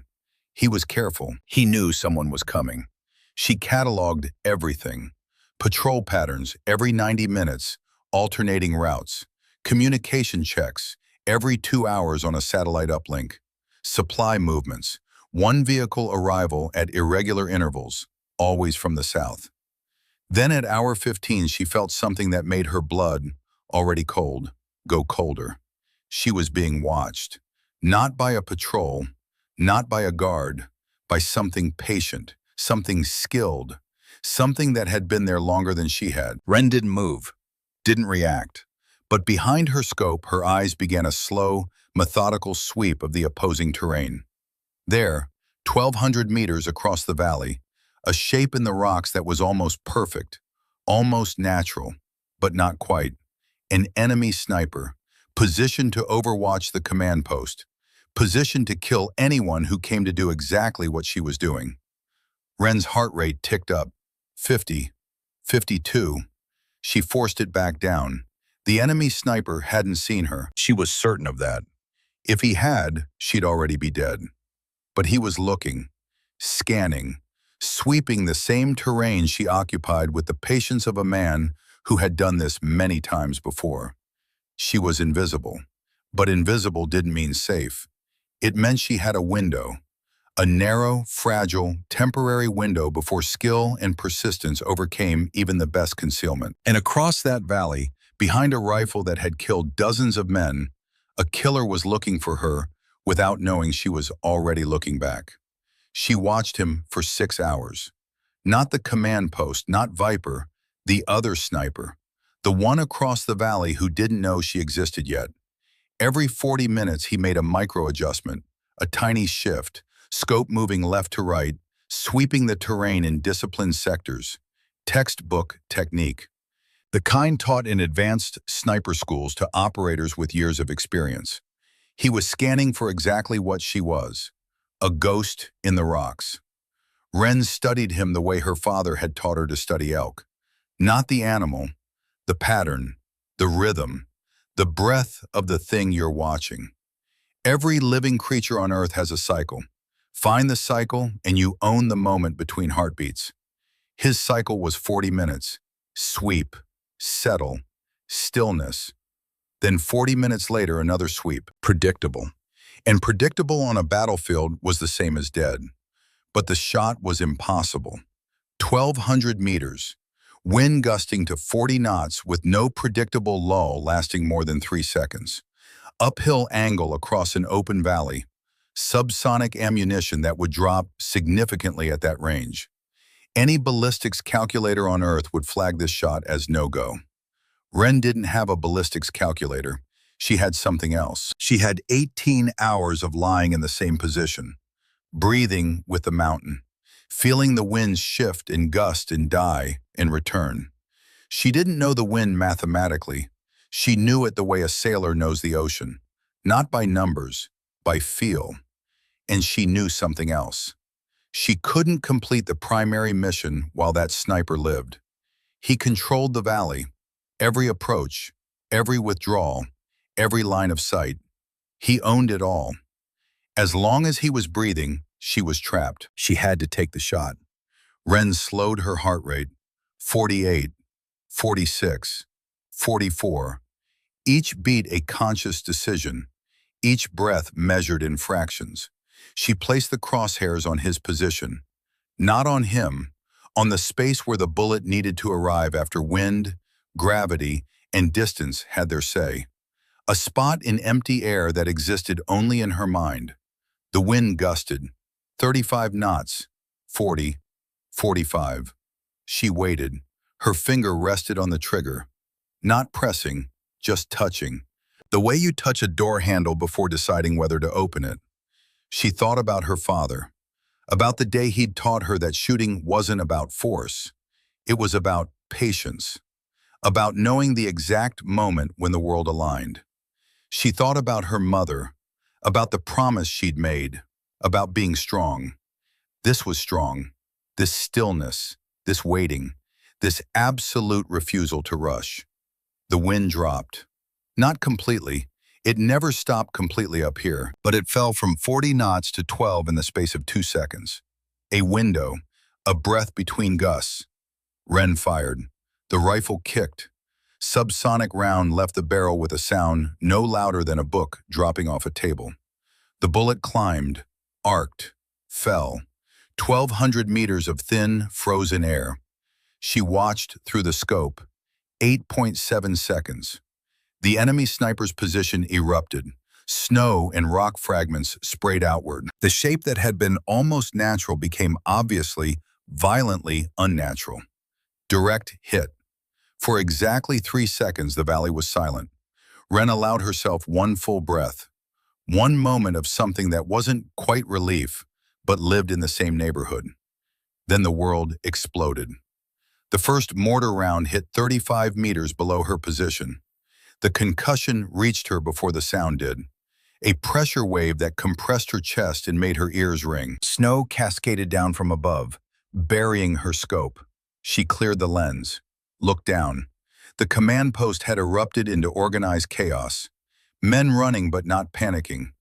He was careful. He knew someone was coming. She cataloged everything. Patrol patterns every 90 minutes, alternating routes. Communication checks every 2 hours on a satellite uplink. Supply movements. One vehicle arrival at irregular intervals, always from the south. Then at hour 15, she felt something that made her blood, already cold, go colder. She was being watched. Not by a patrol, not by a guard, by something patient, something skilled, something that had been there longer than she had. Ren didn't move, didn't react. But behind her scope, her eyes began a slow, methodical sweep of the opposing terrain. There, 1,200 meters across the valley, a shape in the rocks that was almost perfect, almost natural, but not quite. An enemy sniper, positioned to overwatch the command post, positioned to kill anyone who came to do exactly what she was doing. Ren's heart rate ticked up, 50, 52. She forced it back down. The enemy sniper hadn't seen her. She was certain of that. If he had, she'd already be dead. But he was looking, scanning, sweeping the same terrain she occupied with the patience of a man who had done this many times before. She was invisible, but invisible didn't mean safe. It meant she had a window, a narrow, fragile, temporary window before skill and persistence overcame even the best concealment. And across that valley, behind a rifle that had killed dozens of men, a killer was looking for her without knowing she was already looking back. She watched him for 6 hours. Not the command post, not Viper, the other sniper, the one across the valley who didn't know she existed yet. Every 40 minutes he made a micro-adjustment, a tiny shift, scope moving left to right, sweeping the terrain in disciplined sectors. Textbook technique. The kind taught in advanced sniper schools to operators with years of experience. He was scanning for exactly what she was, a ghost in the rocks. Ren studied him the way her father had taught her to study elk. Not the animal, the pattern, the rhythm, the breath of the thing you're watching. Every living creature on Earth has a cycle. Find the cycle and you own the moment between heartbeats. His cycle was 40 minutes. Sweep, settle, stillness. Then 40 minutes later, another sweep. Predictable. And predictable on a battlefield was the same as dead. But the shot was impossible. 1,200 meters. Wind gusting to 40 knots with no predictable lull lasting more than 3 seconds. Uphill angle across an open valley. Subsonic ammunition that would drop significantly at that range. Any ballistics calculator on Earth would flag this shot as no-go. Ren didn't have a ballistics calculator. She had something else. She had 18 hours of lying in the same position, breathing with the mountain, feeling the winds shift and gust and die and return. She didn't know the wind mathematically. She knew it the way a sailor knows the ocean, not by numbers, by feel. And she knew something else. She couldn't complete the primary mission while that sniper lived. He controlled the valley, every approach, every withdrawal, every line of sight. He owned it all. As long as he was breathing, she was trapped. She had to take the shot. Ren slowed her heart rate. 48, 46, 44. Each beat a conscious decision, each breath measured in fractions. She placed the crosshairs on his position, not on him, on the space where the bullet needed to arrive after wind, gravity, and distance had their say. A spot in empty air that existed only in her mind. The wind gusted, 35 knots, 40, 45. She waited. Her finger rested on the trigger. Not pressing, just touching. The way you touch a door handle before deciding whether to open it. She thought about her father, about the day he'd taught her that shooting wasn't about force. It was about patience, about knowing the exact moment when the world aligned. She thought about her mother, about the promise she'd made, about being strong. This was strong. This stillness, this waiting, this absolute refusal to rush. The wind dropped. Not completely. It never stopped completely up here, but it fell from 40 knots to 12 in the space of 2 seconds. A window, a breath between gusts. Wren fired. The rifle kicked. Subsonic round left the barrel with a sound no louder than a book dropping off a table. The bullet climbed, arced, fell. 1,200 meters of thin, frozen air. She watched through the scope. 8.7 seconds. The enemy sniper's position erupted. Snow and rock fragments sprayed outward. The shape that had been almost natural became obviously, violently unnatural. Direct hit. For exactly 3 seconds, the valley was silent. Wren allowed herself one full breath. One moment of something that wasn't quite relief, but lived in the same neighborhood. Then the world exploded. The first mortar round hit 35 meters below her position. The concussion reached her before the sound did. A pressure wave that compressed her chest and made her ears ring. Snow cascaded down from above, burying her scope. She cleared the lens, looked down. The command post had erupted into organized chaos. Men running but not panicking,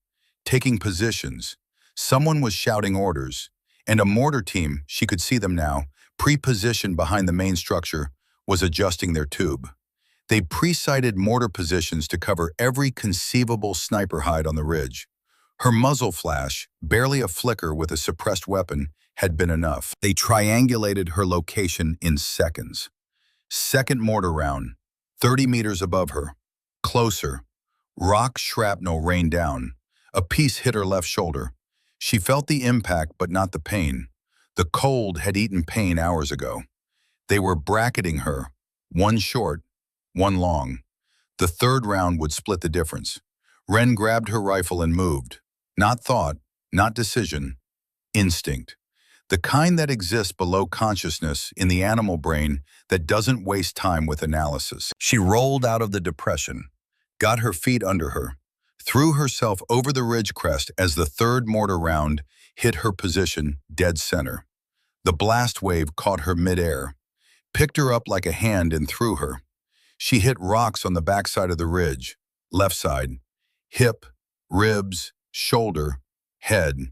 taking positions. Someone was shouting orders, and a mortar team, she could see them now, pre-positioned behind the main structure, was adjusting their tube. They pre-sighted mortar positions to cover every conceivable sniper hide on the ridge. Her muzzle flash, barely a flicker with a suppressed weapon, had been enough. They triangulated her location in seconds. Second mortar round, 30 meters above her. Closer. Rock shrapnel rained down. A piece hit her left shoulder. She felt the impact but not the pain. The cold had eaten pain hours ago. They were bracketing her, one short, one long. The third round would split the difference. Wren grabbed her rifle and moved. Not thought, not decision, instinct. The kind that exists below consciousness in the animal brain that doesn't waste time with analysis. She rolled out of the depression, got her feet under her, threw herself over the ridge crest as the third mortar round hit her position dead center. The blast wave caught her midair, picked her up like a hand and threw her. She hit rocks on the backside of the ridge, left side, hip, ribs, shoulder, head.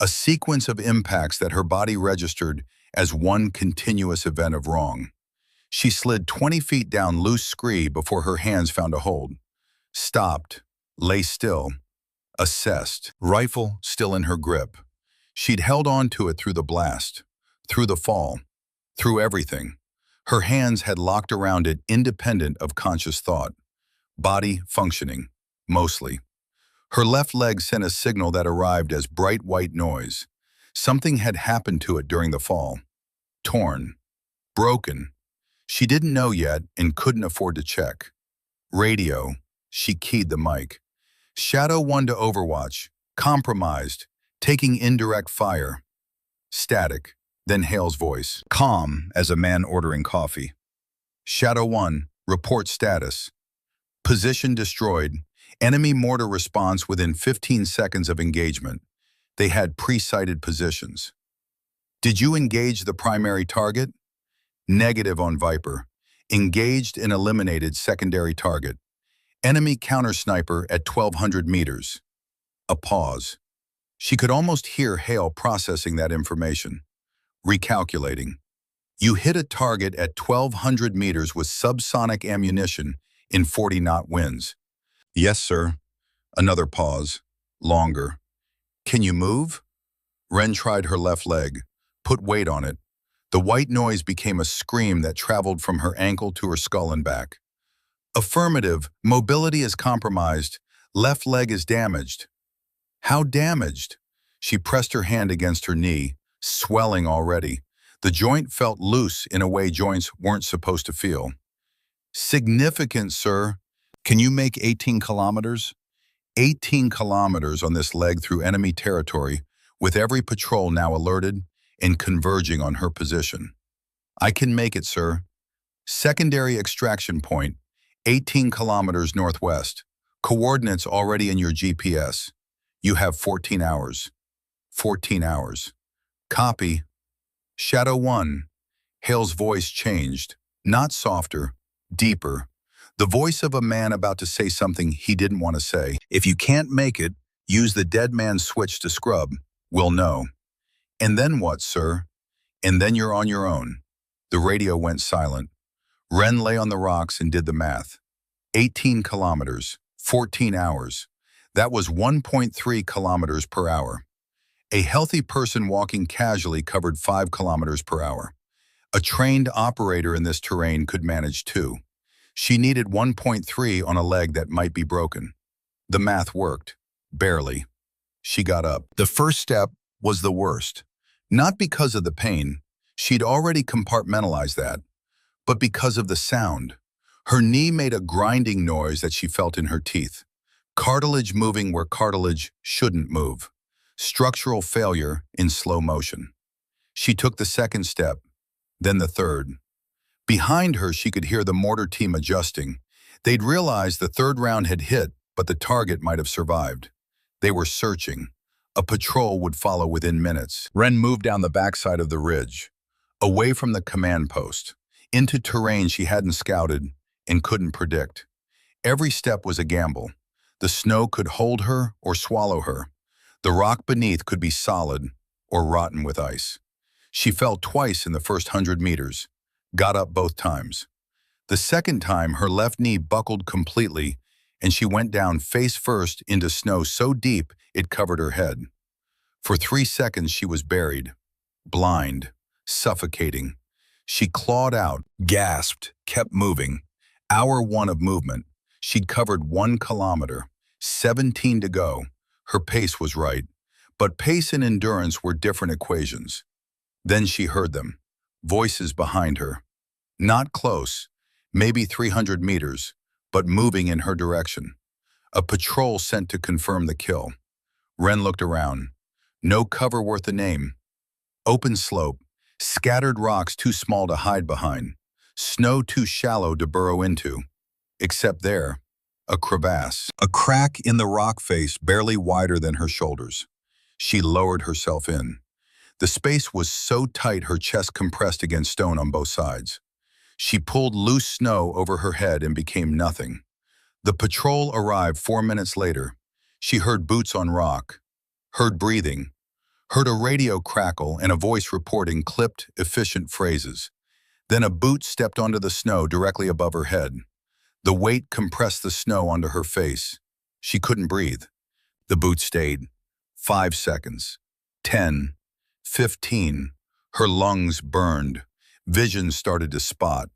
A sequence of impacts that her body registered as one continuous event of wrong. She slid 20 feet down loose scree before her hands found a hold. Stopped, lay still, assessed, rifle still in her grip. She'd held on to it through the blast, through the fall, through everything. Her hands had locked around it independent of conscious thought. Body functioning, mostly. Her left leg sent a signal that arrived as bright white noise. Something had happened to it during the fall. Torn. Broken. She didn't know yet and couldn't afford to check. Radio. She keyed the mic. Shadow 1 to Overwatch. Compromised. Taking indirect fire. Static. Then Hale's voice. Calm as a man ordering coffee. Shadow 1. Report status. Position destroyed. Enemy mortar response within 15 seconds of engagement. They had pre-sighted positions. Did you engage the primary target? Negative on Viper. Engaged and eliminated secondary target. Enemy counter-sniper at 1,200 meters. A pause. She could almost hear Hale processing that information. Recalculating. You hit a target at 1,200 meters with subsonic ammunition in 40-knot winds. Yes, sir. Another pause. Longer. Can you move? Wren tried her left leg, put weight on it. The white noise became a scream that traveled from her ankle to her skull and back. Affirmative. Mobility is compromised. Left leg is damaged. How damaged? She pressed her hand against her knee, swelling already. The joint felt loose in a way joints weren't supposed to feel. Significant, sir. Can you make 18 kilometers? 18 kilometers on this leg through enemy territory, with every patrol now alerted and converging on her position. I can make it, sir. Secondary extraction point, 18 kilometers northwest. Coordinates already in your GPS. You have 14 hours. 14 hours. Copy. Shadow 1. Hale's voice changed, not softer, deeper. The voice of a man about to say something he didn't want to say. If you can't make it, use the dead man's switch to scrub. We'll know. And then what, sir? And then you're on your own. The radio went silent. Ren lay on the rocks and did the math. 18 kilometers, 14 hours. That was 1.3 kilometers per hour. A healthy person walking casually covered 5 kilometers per hour. A trained operator in this terrain could manage 2. She needed 1.3 on a leg that might be broken. The math worked. Barely. She got up. The first step was the worst. Not because of the pain. She'd already compartmentalized that. But because of the sound. Her knee made a grinding noise that she felt in her teeth. Cartilage moving where cartilage shouldn't move. Structural failure in slow motion. She took the second step, then the third. Behind her, she could hear the mortar team adjusting. They'd realized the third round had hit, but the target might have survived. They were searching. A patrol would follow within minutes. Ren moved down the backside of the ridge, away from the command post, into terrain she hadn't scouted and couldn't predict. Every step was a gamble. The snow could hold her or swallow her. The rock beneath could be solid or rotten with ice. She fell twice in the first 100 meters, got up both times. The second time, her left knee buckled completely, and she went down face first into snow so deep it covered her head. For 3 seconds, she was buried, blind, suffocating. She clawed out, gasped, kept moving. Hour 1 of movement. She'd covered 1 kilometer, 17 to go. Her pace was right, but pace and endurance were different equations. Then she heard them, voices behind her. Not close, maybe 300 meters, but moving in her direction. A patrol sent to confirm the kill. Ren looked around. No cover worth a name. Open slope, scattered rocks too small to hide behind, snow too shallow to burrow into. Except there, a crevasse, a crack in the rock face barely wider than her shoulders. She lowered herself in. The space was so tight her chest compressed against stone on both sides. She pulled loose snow over her head and became nothing. The patrol arrived 4 minutes later. She heard boots on rock, heard breathing, heard a radio crackle and a voice reporting clipped, efficient phrases. Then a boot stepped onto the snow directly above her head. The weight compressed the snow onto her face. She couldn't breathe. The boot stayed. 5 seconds. 10. 15. Her lungs burned. Vision started to spot.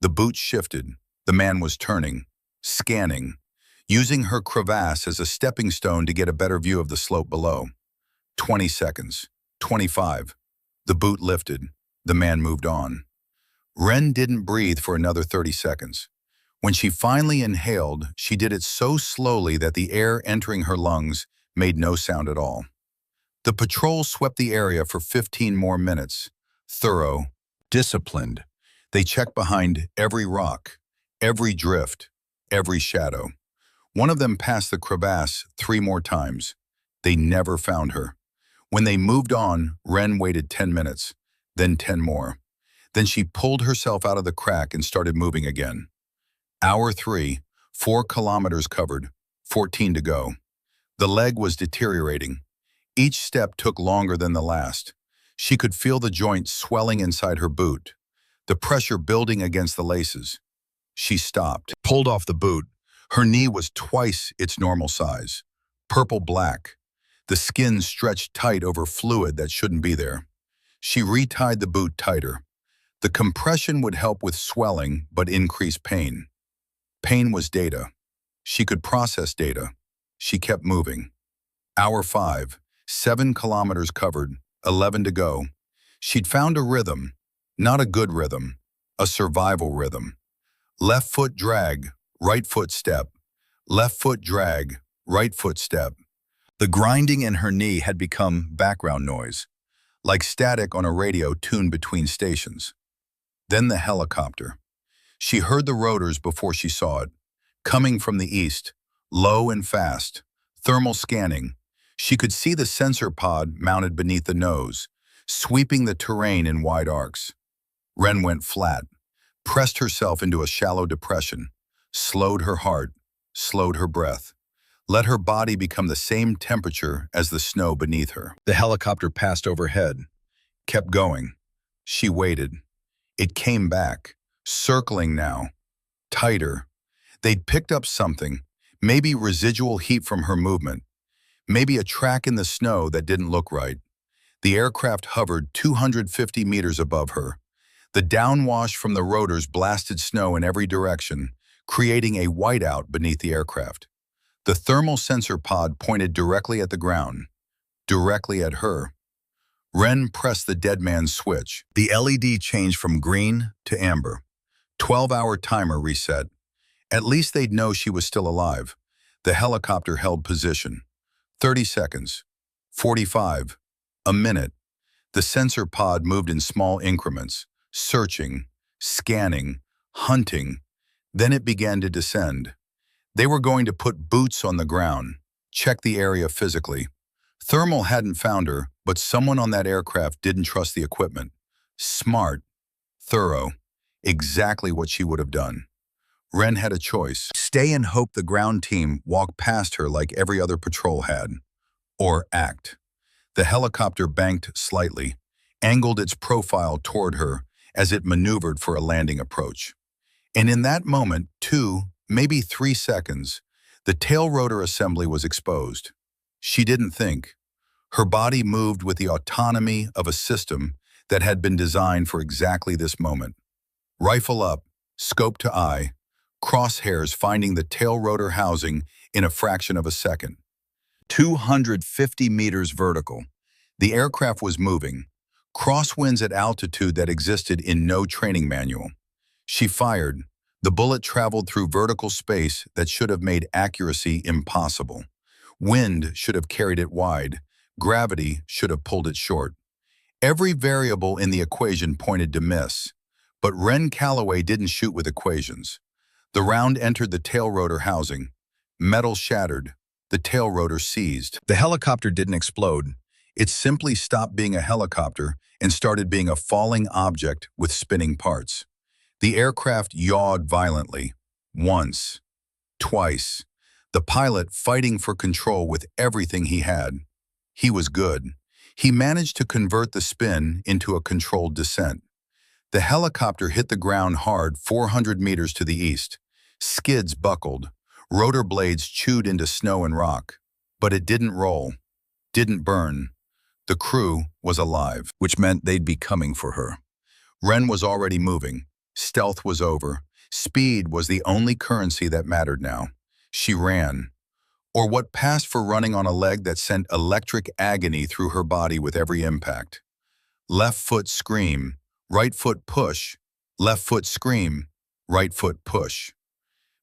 The boot shifted. The man was turning, scanning, using her crevasse as a stepping stone to get a better view of the slope below. 20 seconds. 25. The boot lifted. The man moved on. Ren didn't breathe for another 30 seconds. When she finally inhaled, she did it so slowly that the air entering her lungs made no sound at all. The patrol swept the area for 15 more minutes. Thorough, disciplined. They checked behind every rock, every drift, every shadow. One of them passed the crevasse 3 more times. They never found her. When they moved on, Ren waited 10 minutes, then 10 more. Then she pulled herself out of the crack and started moving again. Hour 3, 4 kilometers covered, 14 to go. The leg was deteriorating. Each step took longer than the last. She could feel the joint swelling inside her boot, the pressure building against the laces. She stopped, pulled off the boot. Her knee was twice its normal size, purple-black. The skin stretched tight over fluid that shouldn't be there. She retied the boot tighter. The compression would help with swelling, but increase pain. Pain was data. She could process data. She kept moving. Hour 5, 7 kilometers covered, 11 to go. She'd found a rhythm, not a good rhythm, a survival rhythm. Left foot drag, right foot step. Left foot drag, right foot step. The grinding in her knee had become background noise, like static on a radio tuned between stations. Then the helicopter. She heard the rotors before she saw it, coming from the east, low and fast, thermal scanning. She could see the sensor pod mounted beneath the nose, sweeping the terrain in wide arcs. Wren went flat, pressed herself into a shallow depression, slowed her heart, slowed her breath, let her body become the same temperature as the snow beneath her. The helicopter passed overhead, kept going. She waited. It came back, circling now, tighter. They'd picked up something, maybe residual heat from her movement, maybe a track in the snow that didn't look right. The aircraft hovered 250 meters above her. The downwash from the rotors blasted snow in every direction, creating a whiteout beneath the aircraft. The thermal sensor pod pointed directly at the ground, directly at her. Wren pressed the dead man's switch. The LED changed from green to amber. 12-hour timer reset. At least they'd know she was still alive. The helicopter held position. 30 seconds. 45. A minute. The sensor pod moved in small increments, searching, scanning, hunting. Then it began to descend. They were going to put boots on the ground, check the area physically. Thermal hadn't found her, but someone on that aircraft didn't trust the equipment. Smart, thorough, exactly what she would have done. Wren had a choice. Stay and hope the ground team walked past her like every other patrol had. Or act. The helicopter banked slightly, angled its profile toward her as it maneuvered for a landing approach. And in that moment, 2, maybe 3 seconds, the tail rotor assembly was exposed. She didn't think. Her body moved with the autonomy of a system that had been designed for exactly this moment. Rifle up, scope to eye, crosshairs finding the tail rotor housing in a fraction of a second. 250 meters vertical. The aircraft was moving, crosswinds at altitude that existed in no training manual. She fired. The bullet traveled through vertical space that should have made accuracy impossible. Wind should have carried it wide. Gravity should have pulled it short. Every variable in the equation pointed to miss. But Wren Calloway didn't shoot with equations. The round entered the tail rotor housing. Metal shattered. The tail rotor seized. The helicopter didn't explode. It simply stopped being a helicopter and started being a falling object with spinning parts. The aircraft yawed violently. Once. Twice. The pilot fighting for control with everything he had. He was good. He managed to convert the spin into a controlled descent. The helicopter hit the ground hard 400 meters to the east. Skids buckled. Rotor blades chewed into snow and rock. But it didn't roll. Didn't burn. The crew was alive, which meant they'd be coming for her. Wren was already moving. Stealth was over. Speed was the only currency that mattered now. She ran. Or what passed for running on a leg that sent electric agony through her body with every impact. Left foot scream, right foot push, left foot scream, right foot push.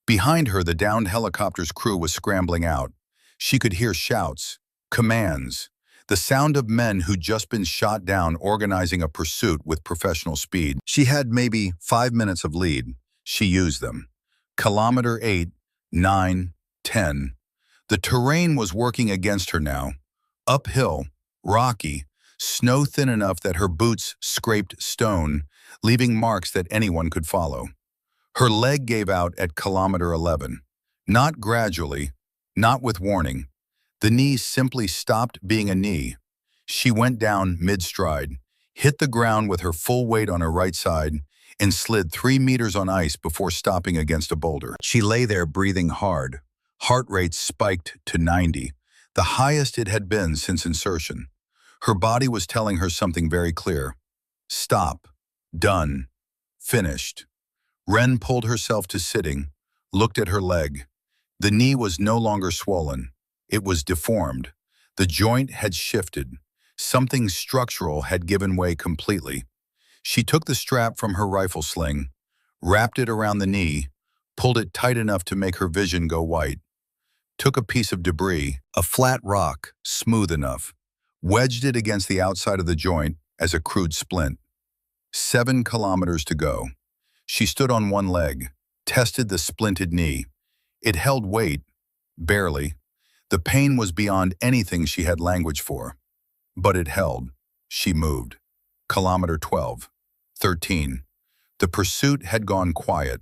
Behind her, the downed helicopter's crew was scrambling out. She could hear shouts, commands, the sound of men who'd just been shot down organizing a pursuit with professional speed. She had maybe 5 minutes of lead. She used them. Kilometer 8, 9, 10. The terrain was working against her now. Uphill, rocky, snow thin enough that her boots scraped stone, leaving marks that anyone could follow. Her leg gave out at kilometer 11. Not gradually, not with warning. The knee simply stopped being a knee. She went down mid-stride, hit the ground with her full weight on her right side, and slid 3 meters on ice before stopping against a boulder. She lay there breathing hard. Heart rate spiked to 90, the highest it had been since insertion. Her body was telling her something very clear. Stop. Done. Finished. Wren pulled herself to sitting, looked at her leg. The knee was no longer swollen. It was deformed. The joint had shifted. Something structural had given way completely. She took the strap from her rifle sling, wrapped it around the knee, pulled it tight enough to make her vision go white, took a piece of debris, a flat rock, smooth enough, wedged it against the outside of the joint as a crude splint. 7 kilometers to go. She stood on one leg, tested the splinted knee. It held weight, barely. The pain was beyond anything she had language for. But it held. She moved. Kilometer 12. 13. The pursuit had gone quiet.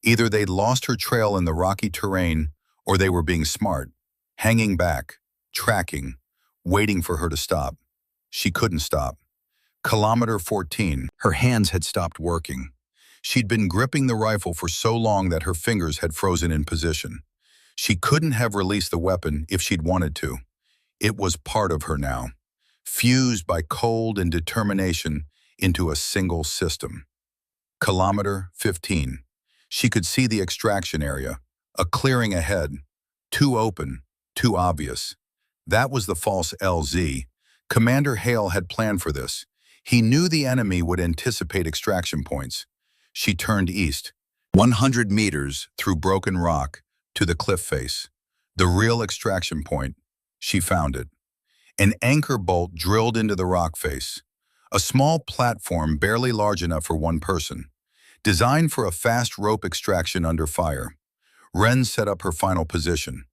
Either they'd lost her trail in the rocky terrain, or they were being smart, hanging back, tracking, waiting for her to stop. She couldn't stop. Kilometer 14. Her hands had stopped working. She'd been gripping the rifle for so long that her fingers had frozen in position. She couldn't have released the weapon if she'd wanted to. It was part of her now, fused by cold and determination into a single system. Kilometer 15. She could see the extraction area, a clearing ahead, too open, too obvious. That was the false LZ. Commander Hale had planned for this. He knew the enemy would anticipate extraction points. She turned east, 100 meters through broken rock to the cliff face. The real extraction point. She found it. An anchor bolt drilled into the rock face. A small platform barely large enough for one person. Designed for a fast rope extraction under fire. Wren set up her final position.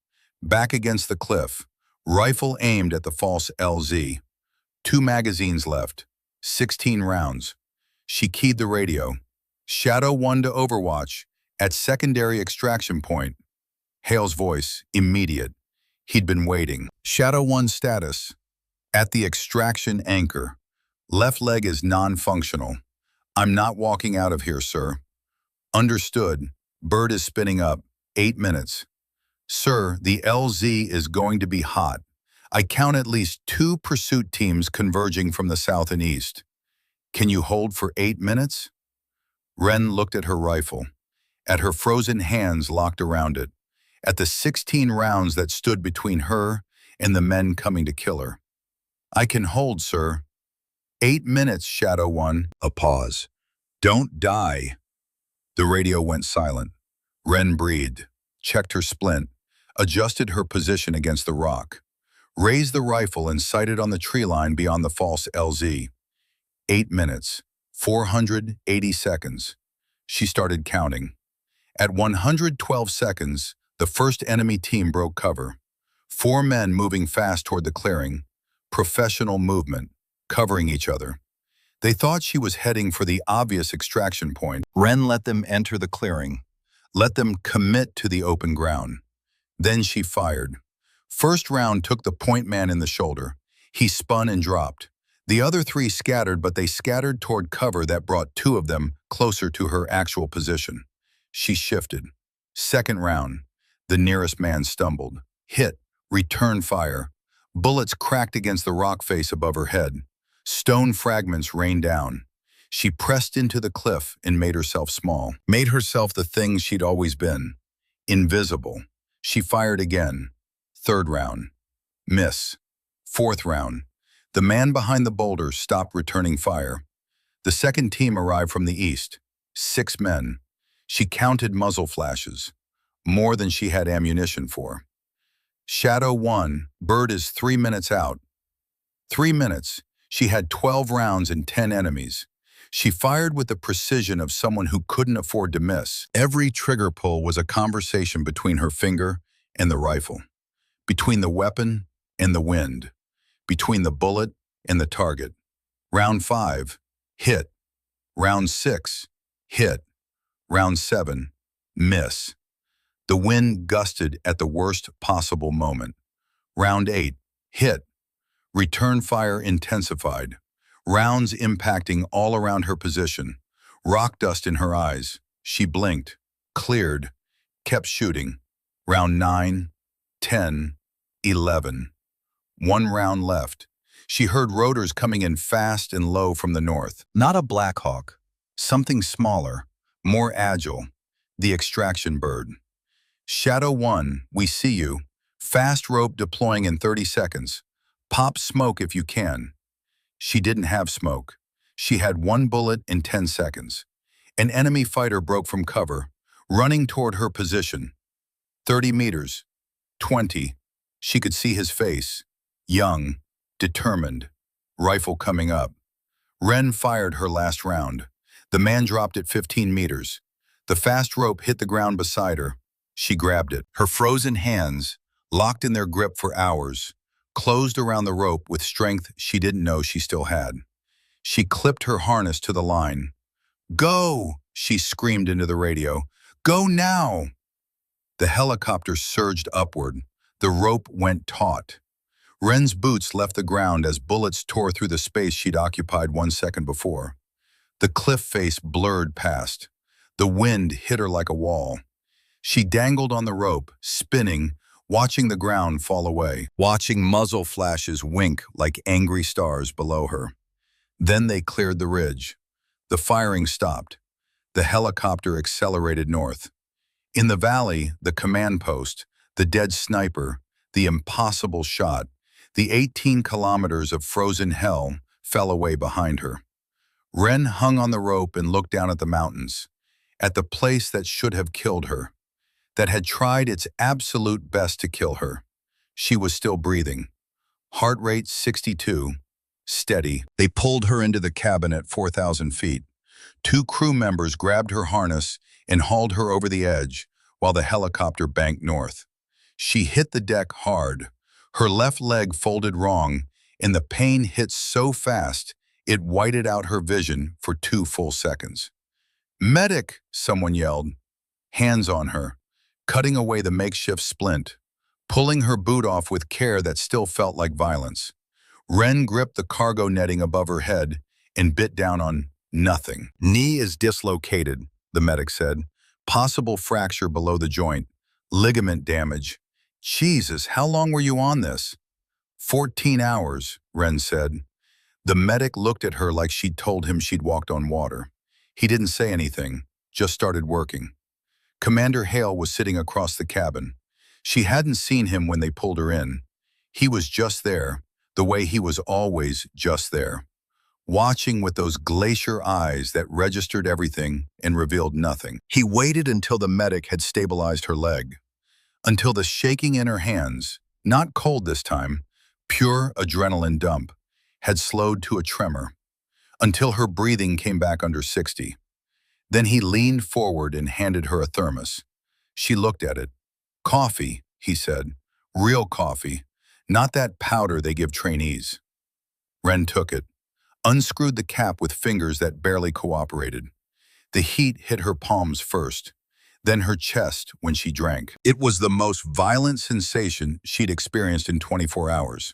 Back against the cliff, rifle aimed at the false LZ. 2 magazines left, 16 rounds. She keyed the radio. Shadow 1 to Overwatch, at secondary extraction point. Hale's voice, immediate. He'd been waiting. Shadow 1 status. At the extraction anchor. Left leg is non-functional. I'm not walking out of here, sir. Understood. Bird is spinning up. 8 minutes. Sir, the LZ is going to be hot. I count at least 2 pursuit teams converging from the south and east. Can you hold for 8 minutes? Wren looked at her rifle, at her frozen hands locked around it, at the 16 rounds that stood between her and the men coming to kill her. I can hold, sir. 8 minutes, Shadow 1. A pause. Don't die. The radio went silent. Wren breathed, checked her splint, adjusted her position against the rock, raised the rifle and sighted on the tree line beyond the false LZ. 8 minutes, 480 seconds. She started counting. At 112 seconds, the first enemy team broke cover. 4 men moving fast toward the clearing, professional movement, covering each other. They thought she was heading for the obvious extraction point. Wren let them enter the clearing, let them commit to the open ground. Then she fired. First round took the point man in the shoulder. He spun and dropped. The other 3 scattered, but they scattered toward cover that brought 2 of them closer to her actual position. She shifted. Second round. The nearest man stumbled. Hit. Return fire. Bullets cracked against the rock face above her head. Stone fragments rained down. She pressed into the cliff and made herself small. Made herself the thing she'd always been. Invisible. She fired again. Third round. Miss. Fourth round. The man behind the boulder stopped returning fire. The second team arrived from the east. 6 men. She counted muzzle flashes. More than she had ammunition for. Shadow 1, Bird is 3 minutes out. 3 minutes. She had 12 rounds and 10 enemies. She fired with the precision of someone who couldn't afford to miss. Every trigger pull was a conversation between her finger and the rifle. Between the weapon and the wind. Between the bullet and the target. Round 5, hit. Round 6, hit. Round 7, miss. The wind gusted at the worst possible moment. Round 8, hit. Return fire intensified. Rounds impacting all around her position. Rock dust in her eyes. She blinked, cleared, kept shooting. Round 9, 10, 11. 1 round left. She heard rotors coming in fast and low from the north. Not a Black Hawk. Something smaller, more agile. The extraction bird. Shadow 1, we see you. Fast rope deploying in 30 seconds. Pop smoke if you can. She didn't have smoke. She had one bullet in 10 seconds. An enemy fighter broke from cover, running toward her position. 30 meters. 20. She could see his face. Young, determined. Rifle coming up. Ren fired her last round. The man dropped at 15 meters. The fast rope hit the ground beside her. She grabbed it. Her frozen hands, locked in their grip for hours, closed around the rope with strength she didn't know she still had. She clipped her harness to the line. "Go!" she screamed into the radio. "Go now!" The helicopter surged upward. The rope went taut. Ren's boots left the ground as bullets tore through the space she'd occupied 1 second before. The cliff face blurred past. The wind hit her like a wall. She dangled on the rope, spinning, watching the ground fall away, watching muzzle flashes wink like angry stars below her. Then they cleared the ridge. The firing stopped. The helicopter accelerated north. In the valley, the command post, the dead sniper, the impossible shot, the 18 kilometers of frozen hell fell away behind her. Ren hung on the rope and looked down at the mountains, at the place that should have killed her, that had tried its absolute best to kill her. She was still breathing. Heart rate 62, steady. They pulled her into the cabin at 4,000 feet. 2 crew members grabbed her harness and hauled her over the edge while the helicopter banked north. She hit the deck hard. Her left leg folded wrong, and the pain hit so fast it whited out her vision for 2 full seconds. "Medic!" someone yelled. Hands on her, cutting away the makeshift splint, pulling her boot off with care that still felt like violence. Ren gripped the cargo netting above her head and bit down on nothing. "Knee is dislocated," the medic said. "Possible fracture below the joint. Ligament damage." "Jesus, how long were you on this?" 14 hours, Ren said. The medic looked at her like she'd told him she'd walked on water. He didn't say anything, just started working. Commander Hale was sitting across the cabin. She hadn't seen him when they pulled her in. He was just there, the way he was always just there, watching with those glacier eyes that registered everything and revealed nothing. He waited until the medic had stabilized her leg, until the shaking in her hands, not cold this time, pure adrenaline dump, had slowed to a tremor, until her breathing came back under 60. Then he leaned forward and handed her a thermos. She looked at it. "Coffee," he said. "Real coffee, not that powder they give trainees." Ren took it, unscrewed the cap with fingers that barely cooperated. The heat hit her palms first, then her chest when she drank. It was the most violent sensation she'd experienced in 24 hours,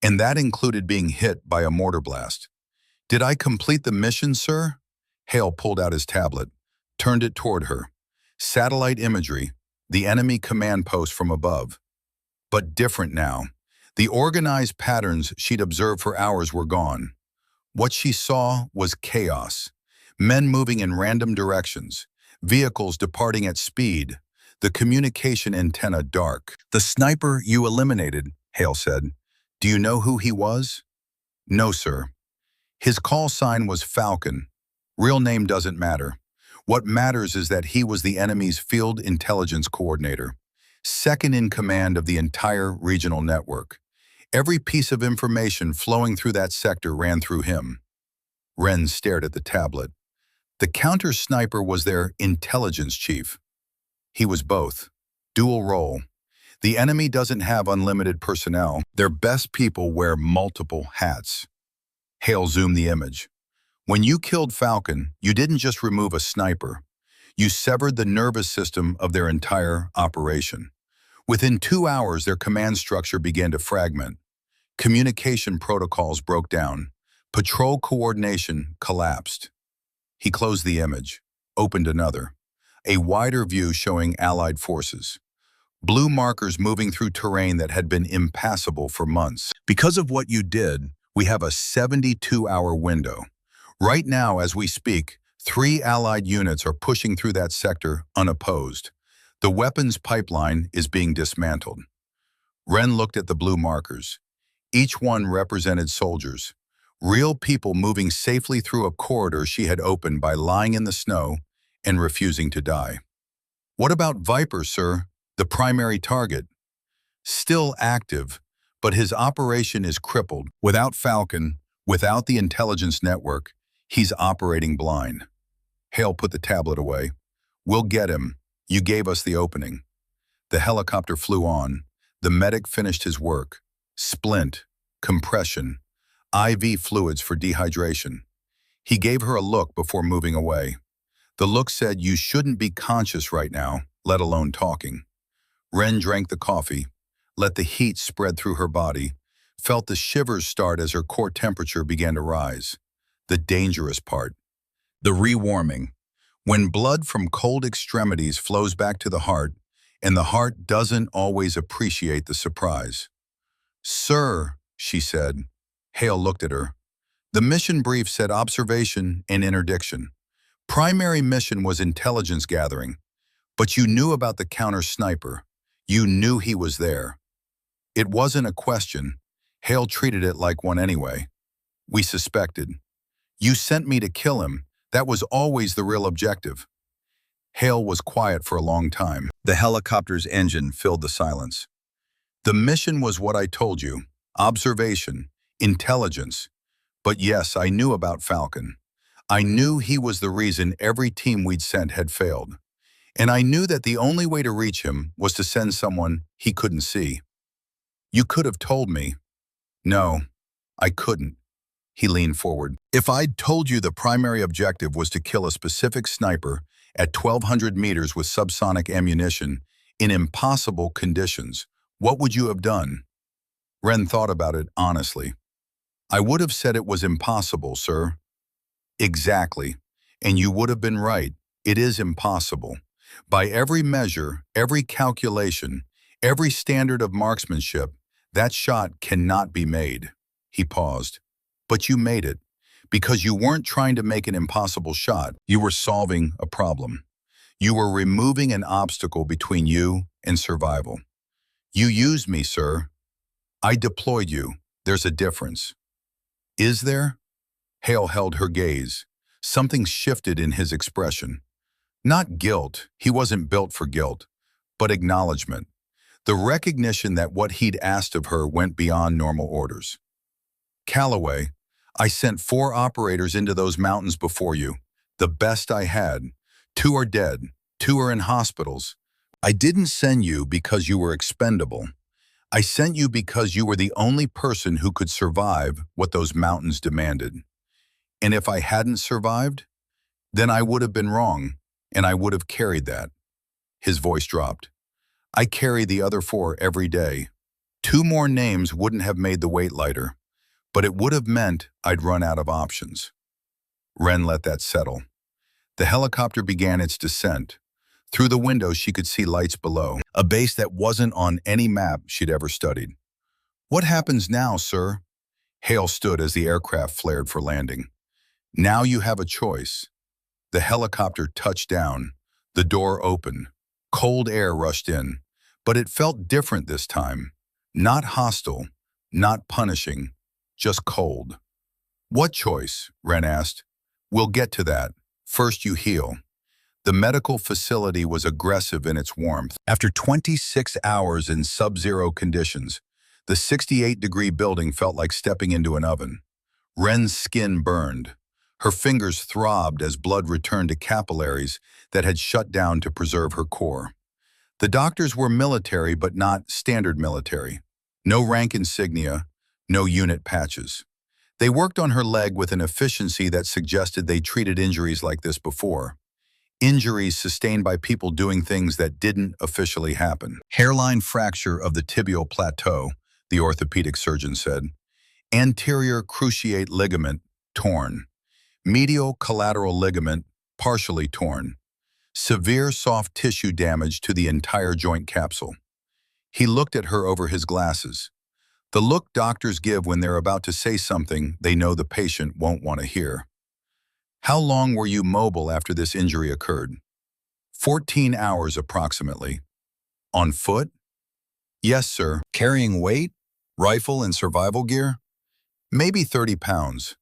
and that included being hit by a mortar blast. "Did I complete the mission, sir?" Hale pulled out his tablet, turned it toward her. Satellite imagery, the enemy command post from above. But different now. The organized patterns she'd observed for hours were gone. What she saw was chaos. Men moving in random directions, vehicles departing at speed, the communication antenna dark. "The sniper you eliminated," Hale said. "Do you know who he was?" "No, sir." "His call sign was Falcon. Real name doesn't matter. What matters is that he was the enemy's field intelligence coordinator, second in command of the entire regional network. Every piece of information flowing through that sector ran through him." Ren stared at the tablet. The counter-sniper was their intelligence chief. He was both. Dual role. The enemy doesn't have unlimited personnel. Their best people wear multiple hats. Hale zoomed the image. When you killed Falcon, you didn't just remove a sniper. You severed the nervous system of their entire operation. Within 2 hours, their command structure began to fragment. Communication protocols broke down. Patrol coordination collapsed. He closed the image, opened another, a wider view showing Allied forces. Blue markers moving through terrain that had been impassable for months. "Because of what you did, we have a 72-hour window. Right now, as we speak, 3 Allied units are pushing through that sector unopposed. The weapons pipeline is being dismantled." Ren looked at the blue markers. Each one represented soldiers, real people moving safely through a corridor she had opened by lying in the snow and refusing to die. What about Viper, sir? The primary target. Still active, but his operation is crippled. Without Falcon, without the intelligence network, he's operating blind. Hale put the tablet away. We'll get him. You gave us the opening. The helicopter flew on. The medic finished his work. Splint, compression, IV fluids for dehydration. He gave her a look before moving away. The look said, you shouldn't be conscious right now, let alone talking. Ren drank the coffee, let the heat spread through her body, felt the shivers start as her core temperature began to rise. The dangerous part. The rewarming. When blood from cold extremities flows back to the heart, and the heart doesn't always appreciate the surprise. Sir, she said. Hale looked at her. The mission brief said observation and interdiction. Primary mission was intelligence gathering, but you knew about the counter sniper. You knew he was there. It wasn't a question. Hale treated it like one anyway. We suspected. You sent me to kill him. That was always the real objective. Hale was quiet for a long time. The helicopter's engine filled the silence. The mission was what I told you. Observation, intelligence. But yes, I knew about Falcon. I knew he was the reason every team we'd sent had failed. And I knew that the only way to reach him was to send someone he couldn't see. You could have told me. No, I couldn't. He leaned forward. If I'd told you the primary objective was to kill a specific sniper at 1,200 meters with subsonic ammunition in impossible conditions, what would you have done? Ren thought about it honestly. I would have said it was impossible, sir. Exactly. And you would have been right. It is impossible. By every measure, every calculation, every standard of marksmanship, that shot cannot be made. He paused. But you made it. Because you weren't trying to make an impossible shot. You were solving a problem. You were removing an obstacle between you and survival. You used me, sir. I deployed you. There's a difference. Is there? Hale held her gaze. Something shifted in his expression. Not guilt, he wasn't built for guilt, but acknowledgement. The recognition that what he'd asked of her went beyond normal orders. Calloway, I sent 4 operators into those mountains before you, the best I had. 2 are dead, 2 are in hospitals. I didn't send you because you were expendable. I sent you because you were the only person who could survive what those mountains demanded. And if I hadn't survived, then I would have been wrong, and I would have carried that. His voice dropped. I carry the other 4 every day. 2 more names wouldn't have made the weight lighter, but it would have meant I'd run out of options. Ren let that settle. The helicopter began its descent. Through the window, she could see lights below, a base that wasn't on any map she'd ever studied. What happens now, sir? Hale stood as the aircraft flared for landing. Now you have a choice. The helicopter touched down. The door opened. Cold air rushed in. But it felt different this time. Not hostile, not punishing, just cold. What choice? Ren asked. We'll get to that. First you heal. The medical facility was aggressive in its warmth. After 26 hours in sub-zero conditions, the 68-degree building felt like stepping into an oven. Ren's skin burned. Her fingers throbbed as blood returned to capillaries that had shut down to preserve her core. The doctors were military, but not standard military. No rank insignia, no unit patches. They worked on her leg with an efficiency that suggested they treated injuries like this before. Injuries sustained by people doing things that didn't officially happen. Hairline fracture of the tibial plateau, the orthopedic surgeon said. Anterior cruciate ligament, torn. Medial collateral ligament, partially torn. Severe soft tissue damage to the entire joint capsule. He looked at her over his glasses. The look doctors give when they're about to say something they know the patient won't want to hear. How long were you mobile after this injury occurred? 14 hours approximately. On foot? Yes, sir. Carrying weight? Rifle and survival gear? Maybe 30 pounds.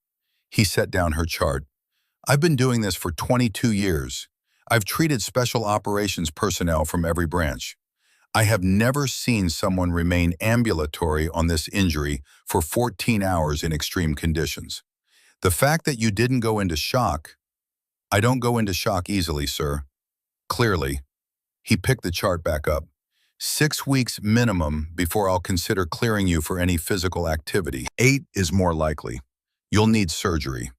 He set down her chart. I've been doing this for 22 years. I've treated special operations personnel from every branch. I have never seen someone remain ambulatory on this injury for 14 hours in extreme conditions. The fact that you didn't go into shock, I don't go into shock easily, sir. Clearly, he picked the chart back up. 6 weeks minimum before I'll consider clearing you for any physical activity. 8 is more likely. You'll need surgery.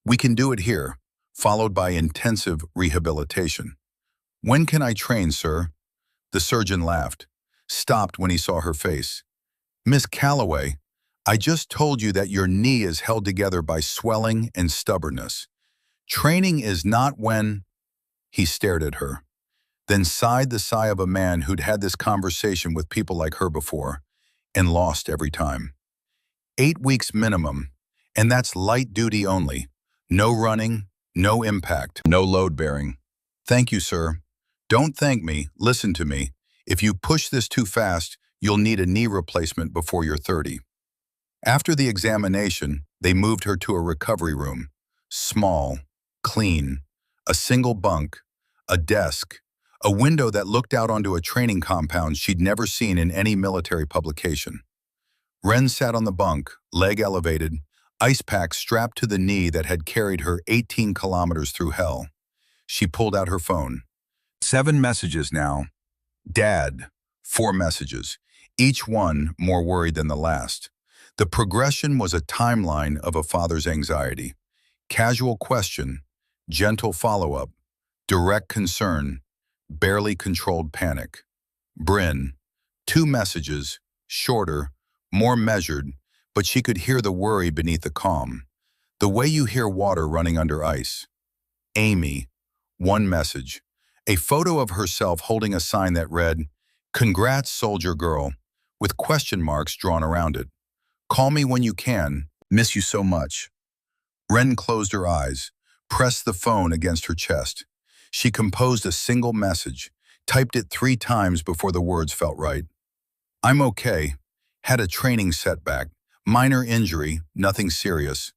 We can do it here, followed by intensive rehabilitation. When can I train, sir? The surgeon laughed, stopped when he saw her face. Miss Calloway, I just told you that your knee is held together by swelling and stubbornness. Training is not when... He stared at her, then sighed the sigh of a man who'd had this conversation with people like her before and lost every time. 8 weeks minimum, and that's light duty only. No running, no impact, no load bearing. Thank you, sir. Don't thank me, listen to me. If you push this too fast, you'll need a knee replacement before you're 30. After the examination, they moved her to a recovery room. Small, clean, a single bunk, a desk, a window that looked out onto a training compound she'd never seen in any military publication. Wren sat on the bunk, leg elevated, ice pack strapped to the knee that had carried her 18 kilometers through hell. She pulled out her phone. 7 messages now. Dad, 4 messages, each one more worried than the last. The progression was a timeline of a father's anxiety. Casual question, gentle follow-up, direct concern, barely controlled panic. Bryn, 2 messages, shorter, more measured, but she could hear the worry beneath the calm. The way you hear water running under ice. Amy, 1 message, a photo of herself holding a sign that read, "Congrats, soldier girl," with question marks drawn around it. "Call me when you can. Miss you so much." Wren closed her eyes, pressed the phone against her chest. She composed a single message, typed it 3 times before the words felt right. "I'm okay. Had a training setback. Minor injury, nothing serious.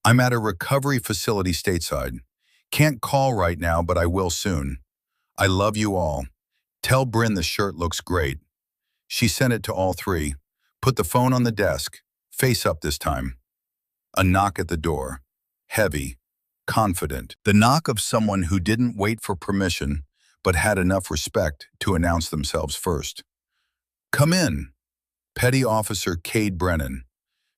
I'm at a recovery facility stateside. Can't call right now, but I will soon. I love you all. Tell Bryn the shirt looks great." She sent it to all 3, put the phone on the desk, face up this time. A knock at the door. Heavy, confident. The knock of someone who didn't wait for permission, but had enough respect to announce themselves first. "Come in." Petty Officer Cade Brennan.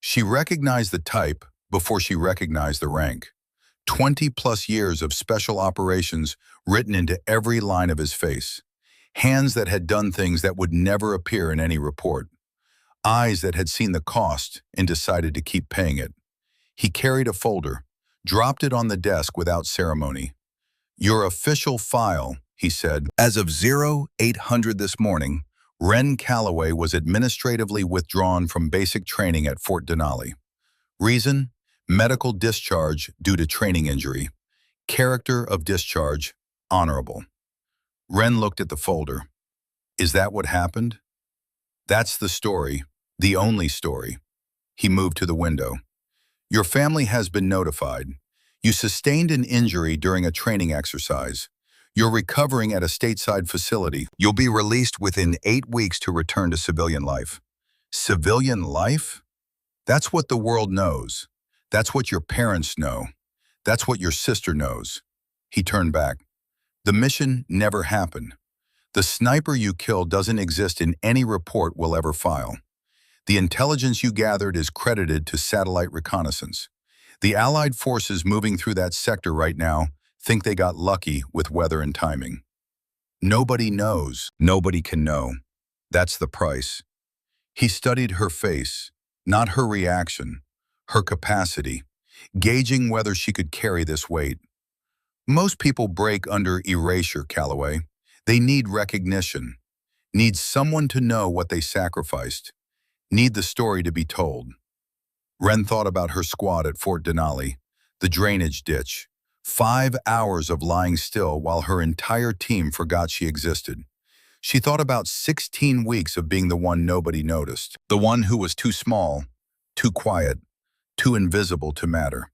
She recognized the type before she recognized the rank. 20-plus years of special operations written into every line of his face. Hands that had done things that would never appear in any report. Eyes that had seen the cost and decided to keep paying it. He carried a folder, dropped it on the desk without ceremony. "Your official file," he said. As of 0800 this morning, Wren Calloway was administratively withdrawn from basic training at Fort Denali. Reason? Medical discharge due to training injury. Character of discharge, honorable. Wren looked at the folder. Is that what happened? That's the story, the only story. He moved to the window. Your family has been notified. You sustained an injury during a training exercise. You're recovering at a stateside facility. You'll be released within 8 weeks to return to civilian life. Civilian life? That's what the world knows. That's what your parents know. That's what your sister knows. He turned back. The mission never happened. The sniper you killed doesn't exist in any report we'll ever file. The intelligence you gathered is credited to satellite reconnaissance. The Allied forces moving through that sector right now think they got lucky with weather and timing. Nobody knows. Nobody can know. That's the price. He studied her face, not her reaction, her capacity, gauging whether she could carry this weight. Most people break under erasure, Calloway. They need recognition, need someone to know what they sacrificed, need the story to be told. Wren thought about her squad at Fort Denali, the drainage ditch, 5 hours of lying still while her entire team forgot she existed. She thought about 16 weeks of being the one nobody noticed, the one who was too small, too quiet, too invisible to matter.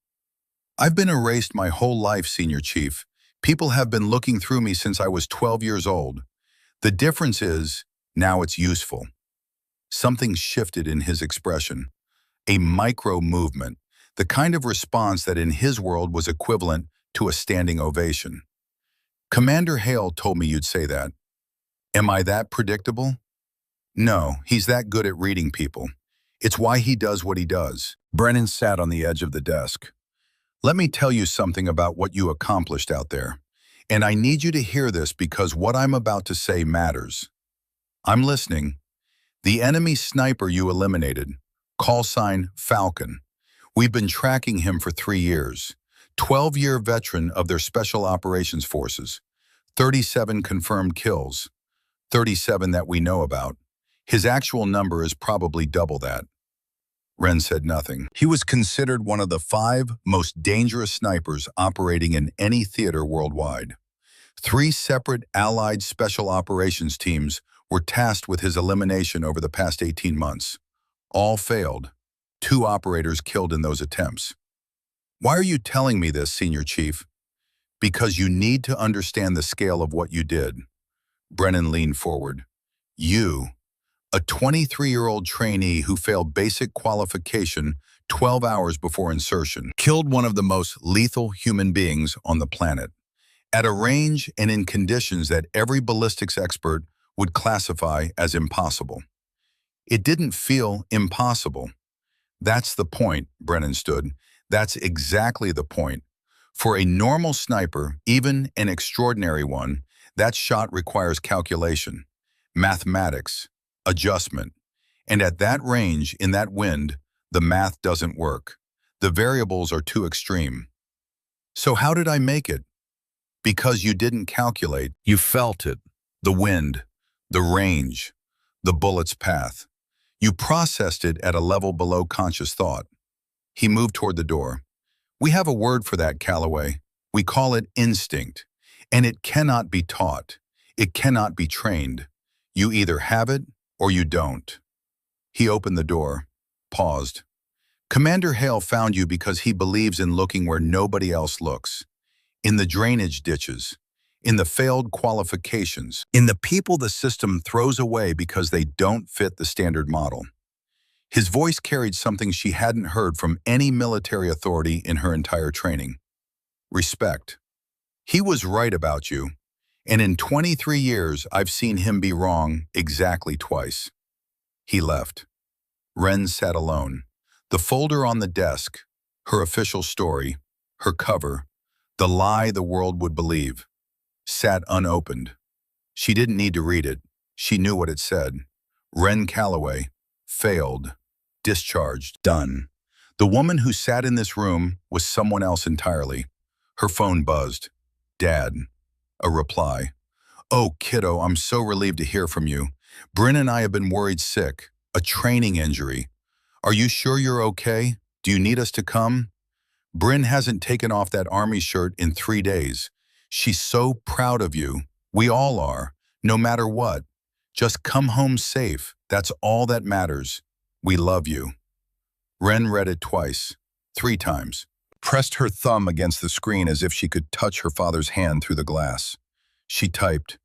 I've been erased my whole life, Senior Chief. People have been looking through me since I was 12 years old. The difference is, now it's useful. Something shifted in his expression. A micro movement, the kind of response that in his world was equivalent to a standing ovation. Commander Hale told me you'd say that. Am I that predictable? No, he's that good at reading people. It's why he does what he does. Brennan sat on the edge of the desk. Let me tell you something about what you accomplished out there. And I need you to hear this because what I'm about to say matters. I'm listening. The enemy sniper you eliminated, call sign Falcon. We've been tracking him for 3 years. 12-year veteran of their Special Operations Forces. 37 confirmed kills. 37 that we know about. His actual number is probably double that. Wren said nothing. He was considered one of the 5 most dangerous snipers operating in any theater worldwide. 3 separate Allied Special Operations teams were tasked with his elimination over the past 18 months. All failed. 2 operators killed in those attempts. Why are you telling me this, Senior Chief? Because you need to understand the scale of what you did. Brennan leaned forward. You, a 23-year-old trainee who failed basic qualification 12 hours before insertion, killed one of the most lethal human beings on the planet, at a range and in conditions that every ballistics expert would classify as impossible. It didn't feel impossible. That's the point, Brennan stood. That's exactly the point. For a normal sniper, even an extraordinary one, that shot requires calculation, mathematics, adjustment. And at that range, in that wind, the math doesn't work. The variables are too extreme. So how did I make it? Because you didn't calculate. You felt it. The wind, the range, the bullet's path. You processed it at a level below conscious thought. He moved toward the door. We have a word for that, Calloway. We call it instinct. And it cannot be taught. It cannot be trained. You either have it or you don't. He opened the door, paused. Commander Hale found you because he believes in looking where nobody else looks. In the drainage ditches, in the failed qualifications, in the people the system throws away because they don't fit the standard model. His voice carried something she hadn't heard from any military authority in her entire training. Respect. He was right about you, and in 23 years I've seen him be wrong exactly twice. He left. Wren sat alone. The folder on the desk, her official story, her cover, the lie the world would believe, sat unopened. She didn't need to read it. She knew what it said. Wren Calloway, failed, discharged, done. The woman who sat in this room was someone else entirely. Her phone buzzed. Dad. A reply. Oh, kiddo, I'm so relieved to hear from you. Bryn and I have been worried sick. A training injury. Are you sure you're okay? Do you need us to come? Bryn hasn't taken off that army shirt in 3 days. She's so proud of you. We all are, no matter what. Just come home safe. That's all that matters. We love you. Wren read it twice, 3 times, pressed her thumb against the screen as if she could touch her father's hand through the glass. She typed,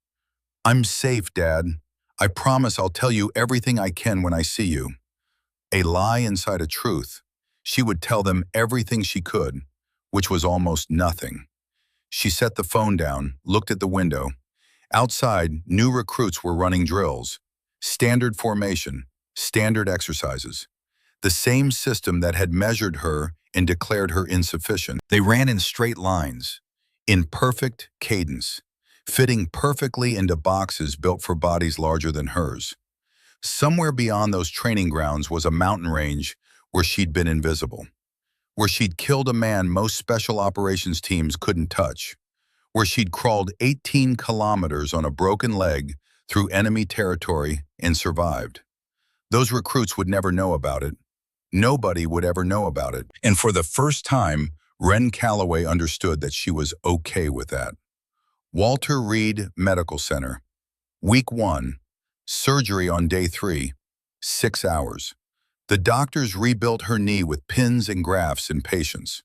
I'm safe, Dad. I promise I'll tell you everything I can when I see you. A lie inside a truth. She would tell them everything she could, which was almost nothing. She set the phone down, looked at the window. Outside, new recruits were running drills. Standard formation, standard exercises. The same system that had measured her and declared her insufficient. They ran in straight lines, in perfect cadence, fitting perfectly into boxes built for bodies larger than hers. Somewhere beyond those training grounds was a mountain range where she'd been invisible, where she'd killed a man most special operations teams couldn't touch, where she'd crawled 18 kilometers on a broken leg through enemy territory and survived. Those recruits would never know about it. Nobody would ever know about it. And for the first time, Wren Calloway understood that she was okay with that. Walter Reed Medical Center. Week 1. Surgery on day 3. 6 hours. The doctors rebuilt her knee with pins and grafts in patience.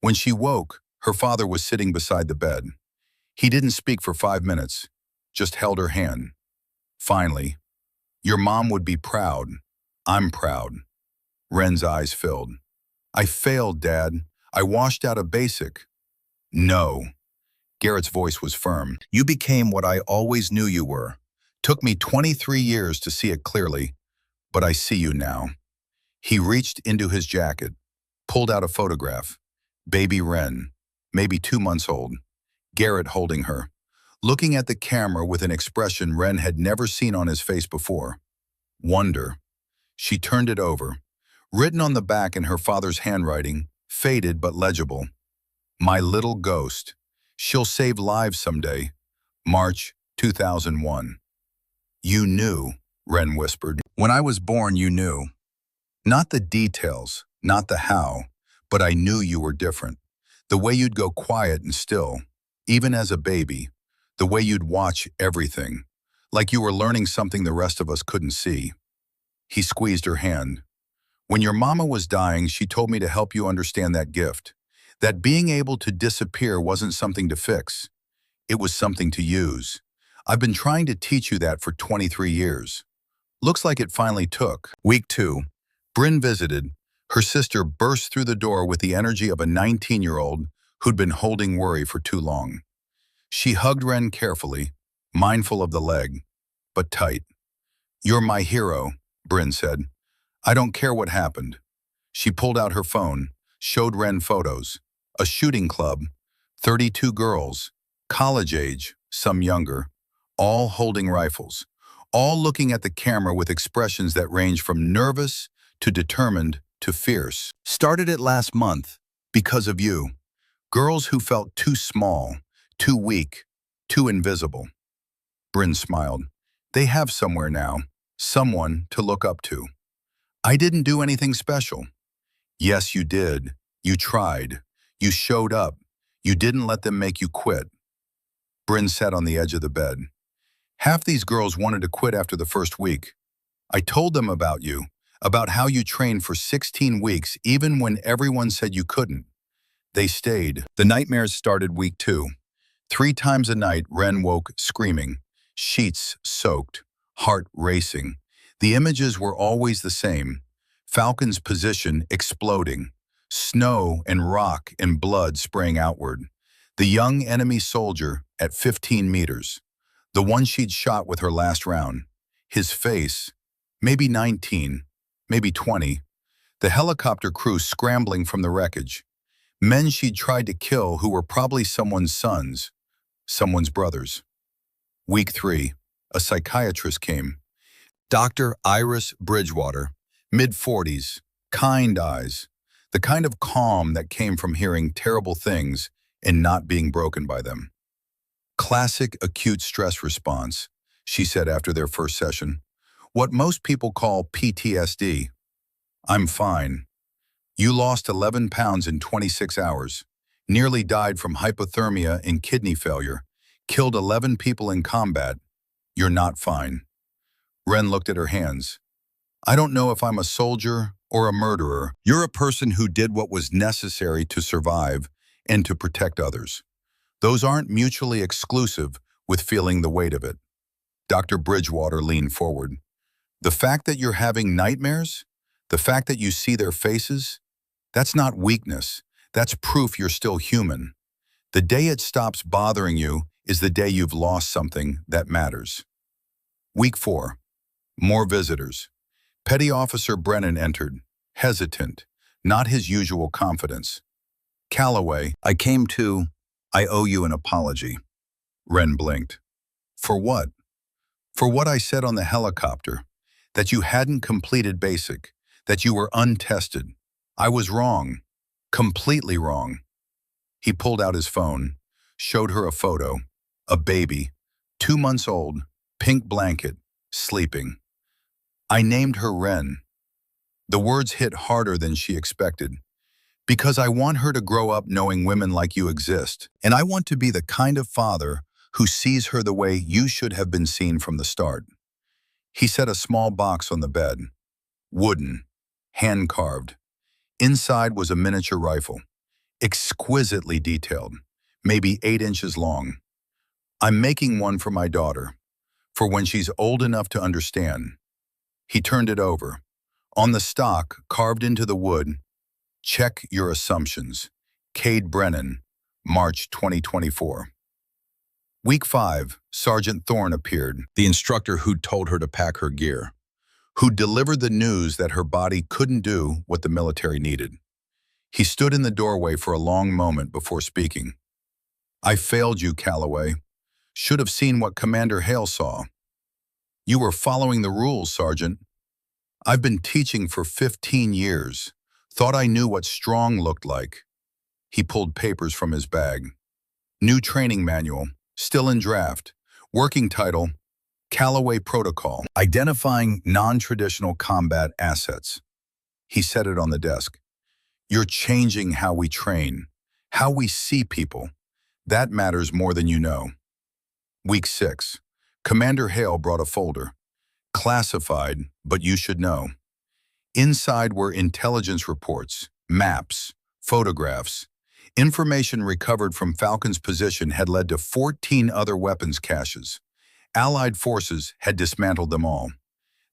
When she woke, her father was sitting beside the bed. He didn't speak for 5 minutes, just held her hand. Finally, "Your mom would be proud. I'm proud." Ren's eyes filled. "I failed, Dad. I washed out of basic." "No." Garrett's voice was firm. "You became what I always knew you were. Took me 23 years to see it clearly, but I see you now." He reached into his jacket, pulled out a photograph. Baby Ren, maybe 2 months old. Garrett holding her, looking at the camera with an expression Ren had never seen on his face before. Wonder. She turned it over. Written on the back in her father's handwriting, faded but legible. "My little ghost. She'll save lives someday." March 2001. "You knew," Ren whispered. "When I was born, you knew. Not the details, not the how, but I knew you were different. The way you'd go quiet and still, even as a baby. The way you'd watch everything, like you were learning something the rest of us couldn't see." He squeezed her hand. "When your mama was dying, she told me to help you understand that gift. That being able to disappear wasn't something to fix. It was something to use. I've been trying to teach you that for 23 years. Looks like it finally took." Week 2. Bryn visited. Her sister burst through the door with the energy of a 19-year-old who'd been holding worry for too long. She hugged Ren carefully, mindful of the leg, but tight. "You're my hero," Bryn said. "I don't care what happened." She pulled out her phone, showed Ren photos. A shooting club, 32 girls, college age, some younger, all holding rifles, all looking at the camera with expressions that range from nervous to determined to fierce. "Started it last month, because of you. Girls who felt too small, too weak, too invisible." Bryn smiled. "They have somewhere now, someone to look up to." "I didn't do anything special." "Yes, you did. You tried. You showed up. You didn't let them make you quit." Bryn sat on the edge of the bed. "Half these girls wanted to quit after the first week. I told them about you, about how you trained for 16 weeks even when everyone said you couldn't. They stayed." The nightmares started week 2. 3 times a night, Ren woke screaming, sheets soaked, heart racing. The images were always the same. Falcon's position exploding, snow and rock and blood spraying outward. The young enemy soldier at 15 meters, the one she'd shot with her last round. His face, maybe 19, maybe 20. The helicopter crew scrambling from the wreckage. Men she'd tried to kill who were probably someone's sons, someone's brothers. Week 3, a psychiatrist came. Dr. Iris Bridgewater, mid-40s, kind eyes, the kind of calm that came from hearing terrible things and not being broken by them. "Classic acute stress response," she said after their first session. "What most people call PTSD. I'm fine. You lost 11 pounds in 26 hours, nearly died from hypothermia and kidney failure, killed 11 people in combat. You're not fine." Ren looked at her hands. "I don't know if I'm a soldier or a murderer. You're a person who did what was necessary to survive and to protect others. Those aren't mutually exclusive with feeling the weight of it." Dr. Bridgewater leaned forward. "The fact that you're having nightmares, the fact that you see their faces, that's not weakness. That's proof you're still human. The day it stops bothering you is the day you've lost something that matters." Week 4. More visitors. Petty Officer Brennan entered, hesitant, not his usual confidence. "Calloway, I owe you an apology." Ren blinked. "For what?" "For what I said on the helicopter, that you hadn't completed basic, that you were untested. I was wrong, completely wrong." He pulled out his phone, showed her a photo, a baby, 2 months old, pink blanket, sleeping. "I named her Ren." The words hit harder than she expected. "Because I want her to grow up knowing women like you exist, and I want to be the kind of father who sees her the way you should have been seen from the start. He set a small box on the bed, wooden, hand-carved. Inside was a miniature rifle, exquisitely detailed, maybe 8 inches long. I'm making one for my daughter, for when she's old enough to understand. He turned it over. On the stock, carved into the wood, check your assumptions. Cade Brennan, March 2024. Week 5, Sergeant Thorne appeared, the instructor who'd told her to pack her gear, who delivered the news that her body couldn't do what the military needed. He stood in the doorway for a long moment before speaking. I failed you, Calloway. Should have seen what Commander Hale saw. You were following the rules, Sergeant. I've been teaching for 15 years. Thought I knew what strong looked like. He pulled papers from his bag. New training manual, still in draft. Working title, Calloway Protocol, Identifying Non-Traditional Combat Assets. He set it on the desk. You're changing how we train, how we see people. That matters more than you know. Week 6. Commander Hale brought a folder. Classified, but you should know. Inside were intelligence reports, maps, photographs. Information recovered from Falcon's position had led to 14 other weapons caches. Allied forces had dismantled them all.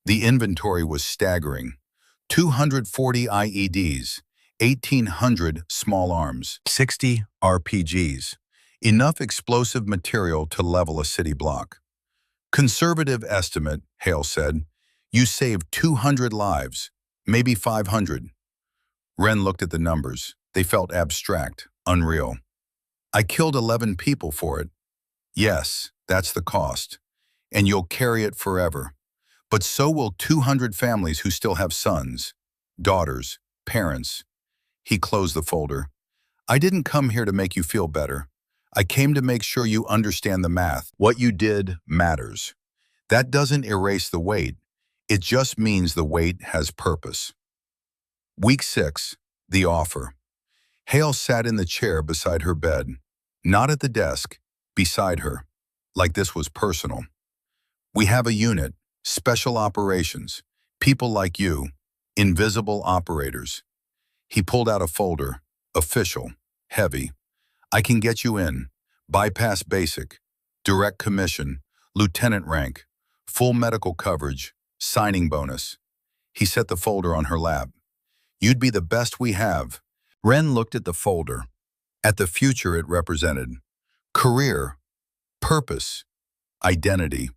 The inventory was staggering. 240 IEDs, 1,800 small arms, 60 RPGs. Enough explosive material to level a city block. Conservative estimate, Hale said. You saved 200 lives, maybe 500. Wren looked at the numbers. They felt abstract, unreal. I killed 11 people for it. Yes, that's the cost. And you'll carry it forever. But so will 200 families who still have sons, daughters, parents. He closed the folder. I didn't come here to make you feel better. I came to make sure you understand the math. What you did matters. That doesn't erase the weight. It just means the weight has purpose. Week 6, the offer. Hale sat in the chair beside her bed, not at the desk, beside her, like this was personal. We have a unit, special operations, people like you, invisible operators. He pulled out a folder, official, heavy. I can get you in, bypass basic, direct commission, lieutenant rank, full medical coverage, signing bonus. He set the folder on her lap. You'd be the best we have. Wren looked at the folder, at the future it represented. Career, purpose, identity.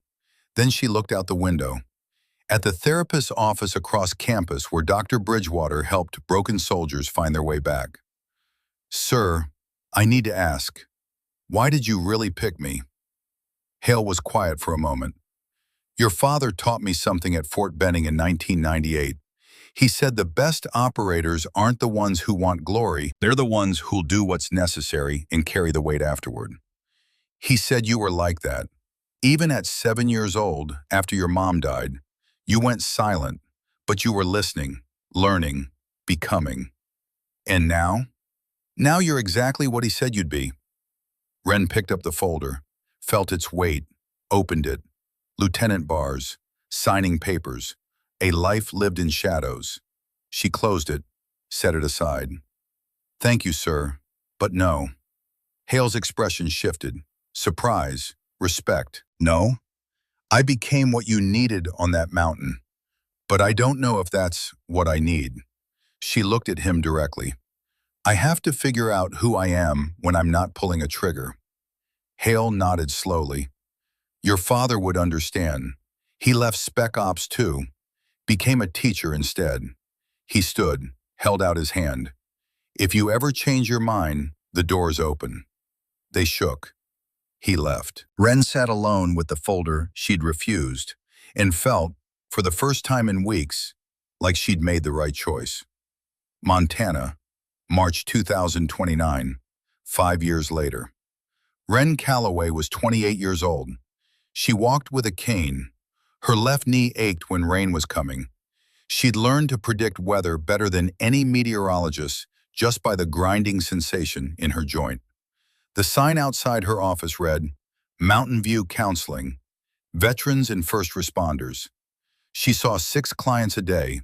Then she looked out the window. At the therapist's office across campus where Dr. Bridgewater helped broken soldiers find their way back. Sir, I need to ask, why did you really pick me? Hale was quiet for a moment. Your father taught me something at Fort Benning in 1998. He said the best operators aren't the ones who want glory, they're the ones who'll do what's necessary and carry the weight afterward. He said you were like that. Even at 7 years old, after your mom died, you went silent, but you were listening, learning, becoming. And now? Now you're exactly what he said you'd be. Wren picked up the folder, felt its weight, opened it. Lieutenant bars, signing papers, a life lived in shadows. She closed it, set it aside. Thank you, sir, but no. Hale's expression shifted. Surprise, respect. No? I became what you needed on that mountain, but I don't know if that's what I need. She looked at him directly. I have to figure out who I am when I'm not pulling a trigger. Hale nodded slowly. Your father would understand. He left Spec Ops too, became a teacher instead. He stood, held out his hand. If you ever change your mind, the door's open. They shook. He left. Wren sat alone with the folder she'd refused and felt, for the first time in weeks, like she'd made the right choice. Montana, March 2029, 5 years later. Wren Calloway was 28 years old. She walked with a cane. Her left knee ached when rain was coming. She'd learned to predict weather better than any meteorologist just by the grinding sensation in her joint. The sign outside her office read, Mountain View Counseling, veterans and first responders. She saw 6 clients a day,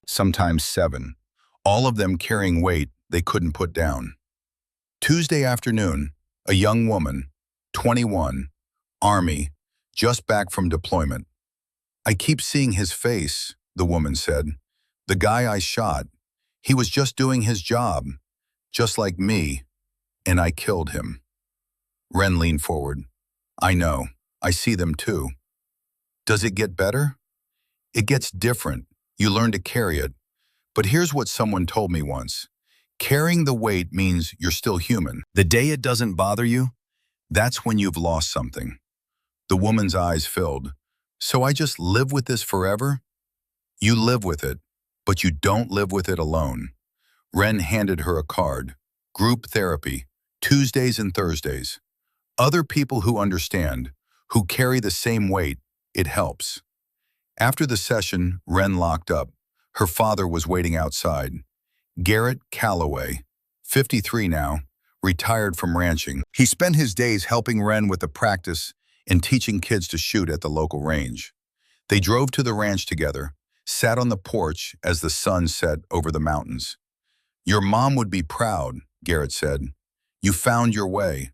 sometimes 7, all of them carrying weight they couldn't put down. Tuesday afternoon, a young woman, 21, Army, just back from deployment. "I keep seeing his face," the woman said. "The guy I shot. He was just doing his job, just like me, and I killed him." Ren leaned forward. "I know. I see them too." "Does it get better?" "It gets different. You learn to carry it. But here's what someone told me once. Carrying the weight means you're still human. The day it doesn't bother you, that's when you've lost something." The woman's eyes filled. "So I just live with this forever?" "You live with it, but you don't live with it alone." Ren handed her a card. "Group therapy, Tuesdays and Thursdays. Other people who understand, who carry the same weight, it helps." After the session, Ren locked up. Her father was waiting outside. Garrett Calloway, 53 now, retired from ranching. He spent his days helping Ren with the practice and teaching kids to shoot at the local range. They drove to the ranch together, sat on the porch as the sun set over the mountains. "Your mom would be proud," Garrett said. "You found your way.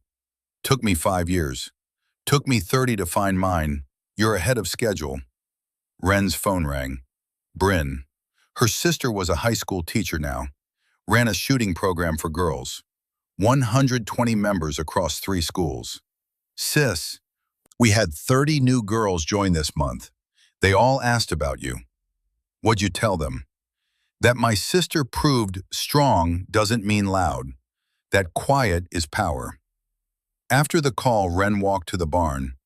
Took me 5 years. Took me 30 to find mine. You're ahead of schedule." Ren's phone rang. Bryn. Her sister was a high school teacher now. Ran a shooting program for girls. 120 members across 3 schools. "Sis, we had 30 new girls join this month. They all asked about you." "What'd you tell them?" "That my sister proved strong doesn't mean loud. That quiet is power." After the call, Ren walked to the barn,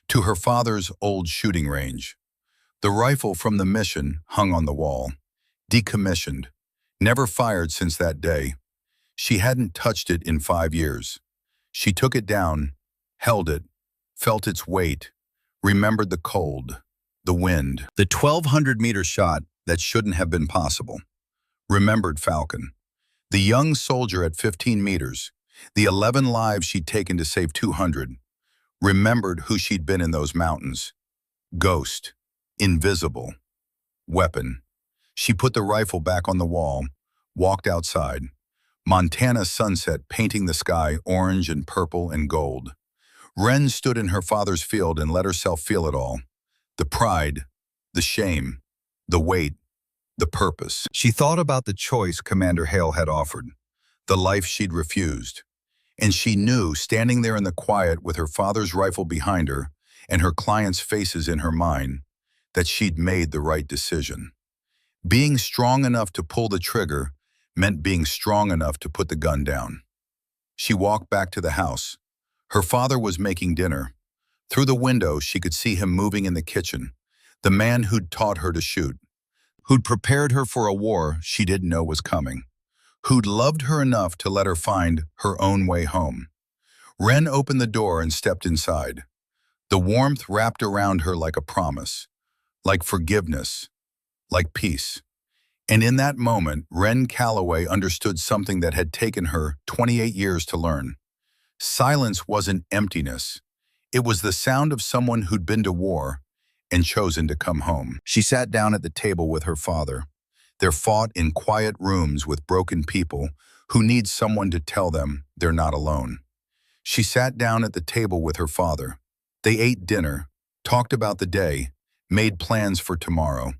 to her father's old shooting range. The rifle from the mission hung on the wall, decommissioned, never fired since that day. She hadn't touched it in 5 years. She took it down, held it, felt its weight, remembered the cold, the wind, the 1,200-meter shot that shouldn't have been possible. Remembered Falcon, the young soldier at 15 meters, the 11 lives she'd taken to save 200. Remembered who she'd been in those mountains. Ghost, invisible, weapon. She put the rifle back on the wall, walked outside. Montana sunset painting the sky orange and purple and gold. Ren stood in her father's field and let herself feel it all. The pride, the shame, the weight, the purpose. She thought about the choice Commander Hale had offered, the life she'd refused. And she knew, standing there in the quiet with her father's rifle behind her and her clients' faces in her mind, that she'd made the right decision. Being strong enough to pull the trigger meant being strong enough to put the gun down. She walked back to the house. Her father was making dinner. Through the window, she could see him moving in the kitchen, the man who'd taught her to shoot, who'd prepared her for a war she didn't know was coming, who'd loved her enough to let her find her own way home. Ren opened the door and stepped inside. The warmth wrapped around her like a promise, like forgiveness, like peace. And in that moment, Ren Calloway understood something that had taken her 28 years to learn. Silence wasn't emptiness. It was the sound of someone who'd been to war and chosen to come home. She sat down at the table with her father. They're fought in quiet rooms with broken people who need someone to tell them they're not alone. She sat down at the table with her father. They ate dinner, talked about the day, made plans for tomorrow.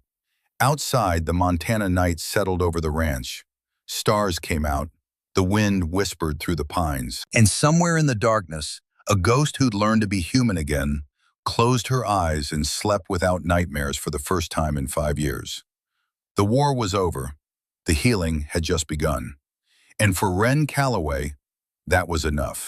Outside, the Montana night settled over the ranch. Stars came out. The wind whispered through the pines. And somewhere in the darkness, a ghost who'd learned to be human again closed her eyes and slept without nightmares for the first time in 5 years. The war was over. The healing had just begun. And for Ren Calloway, that was enough.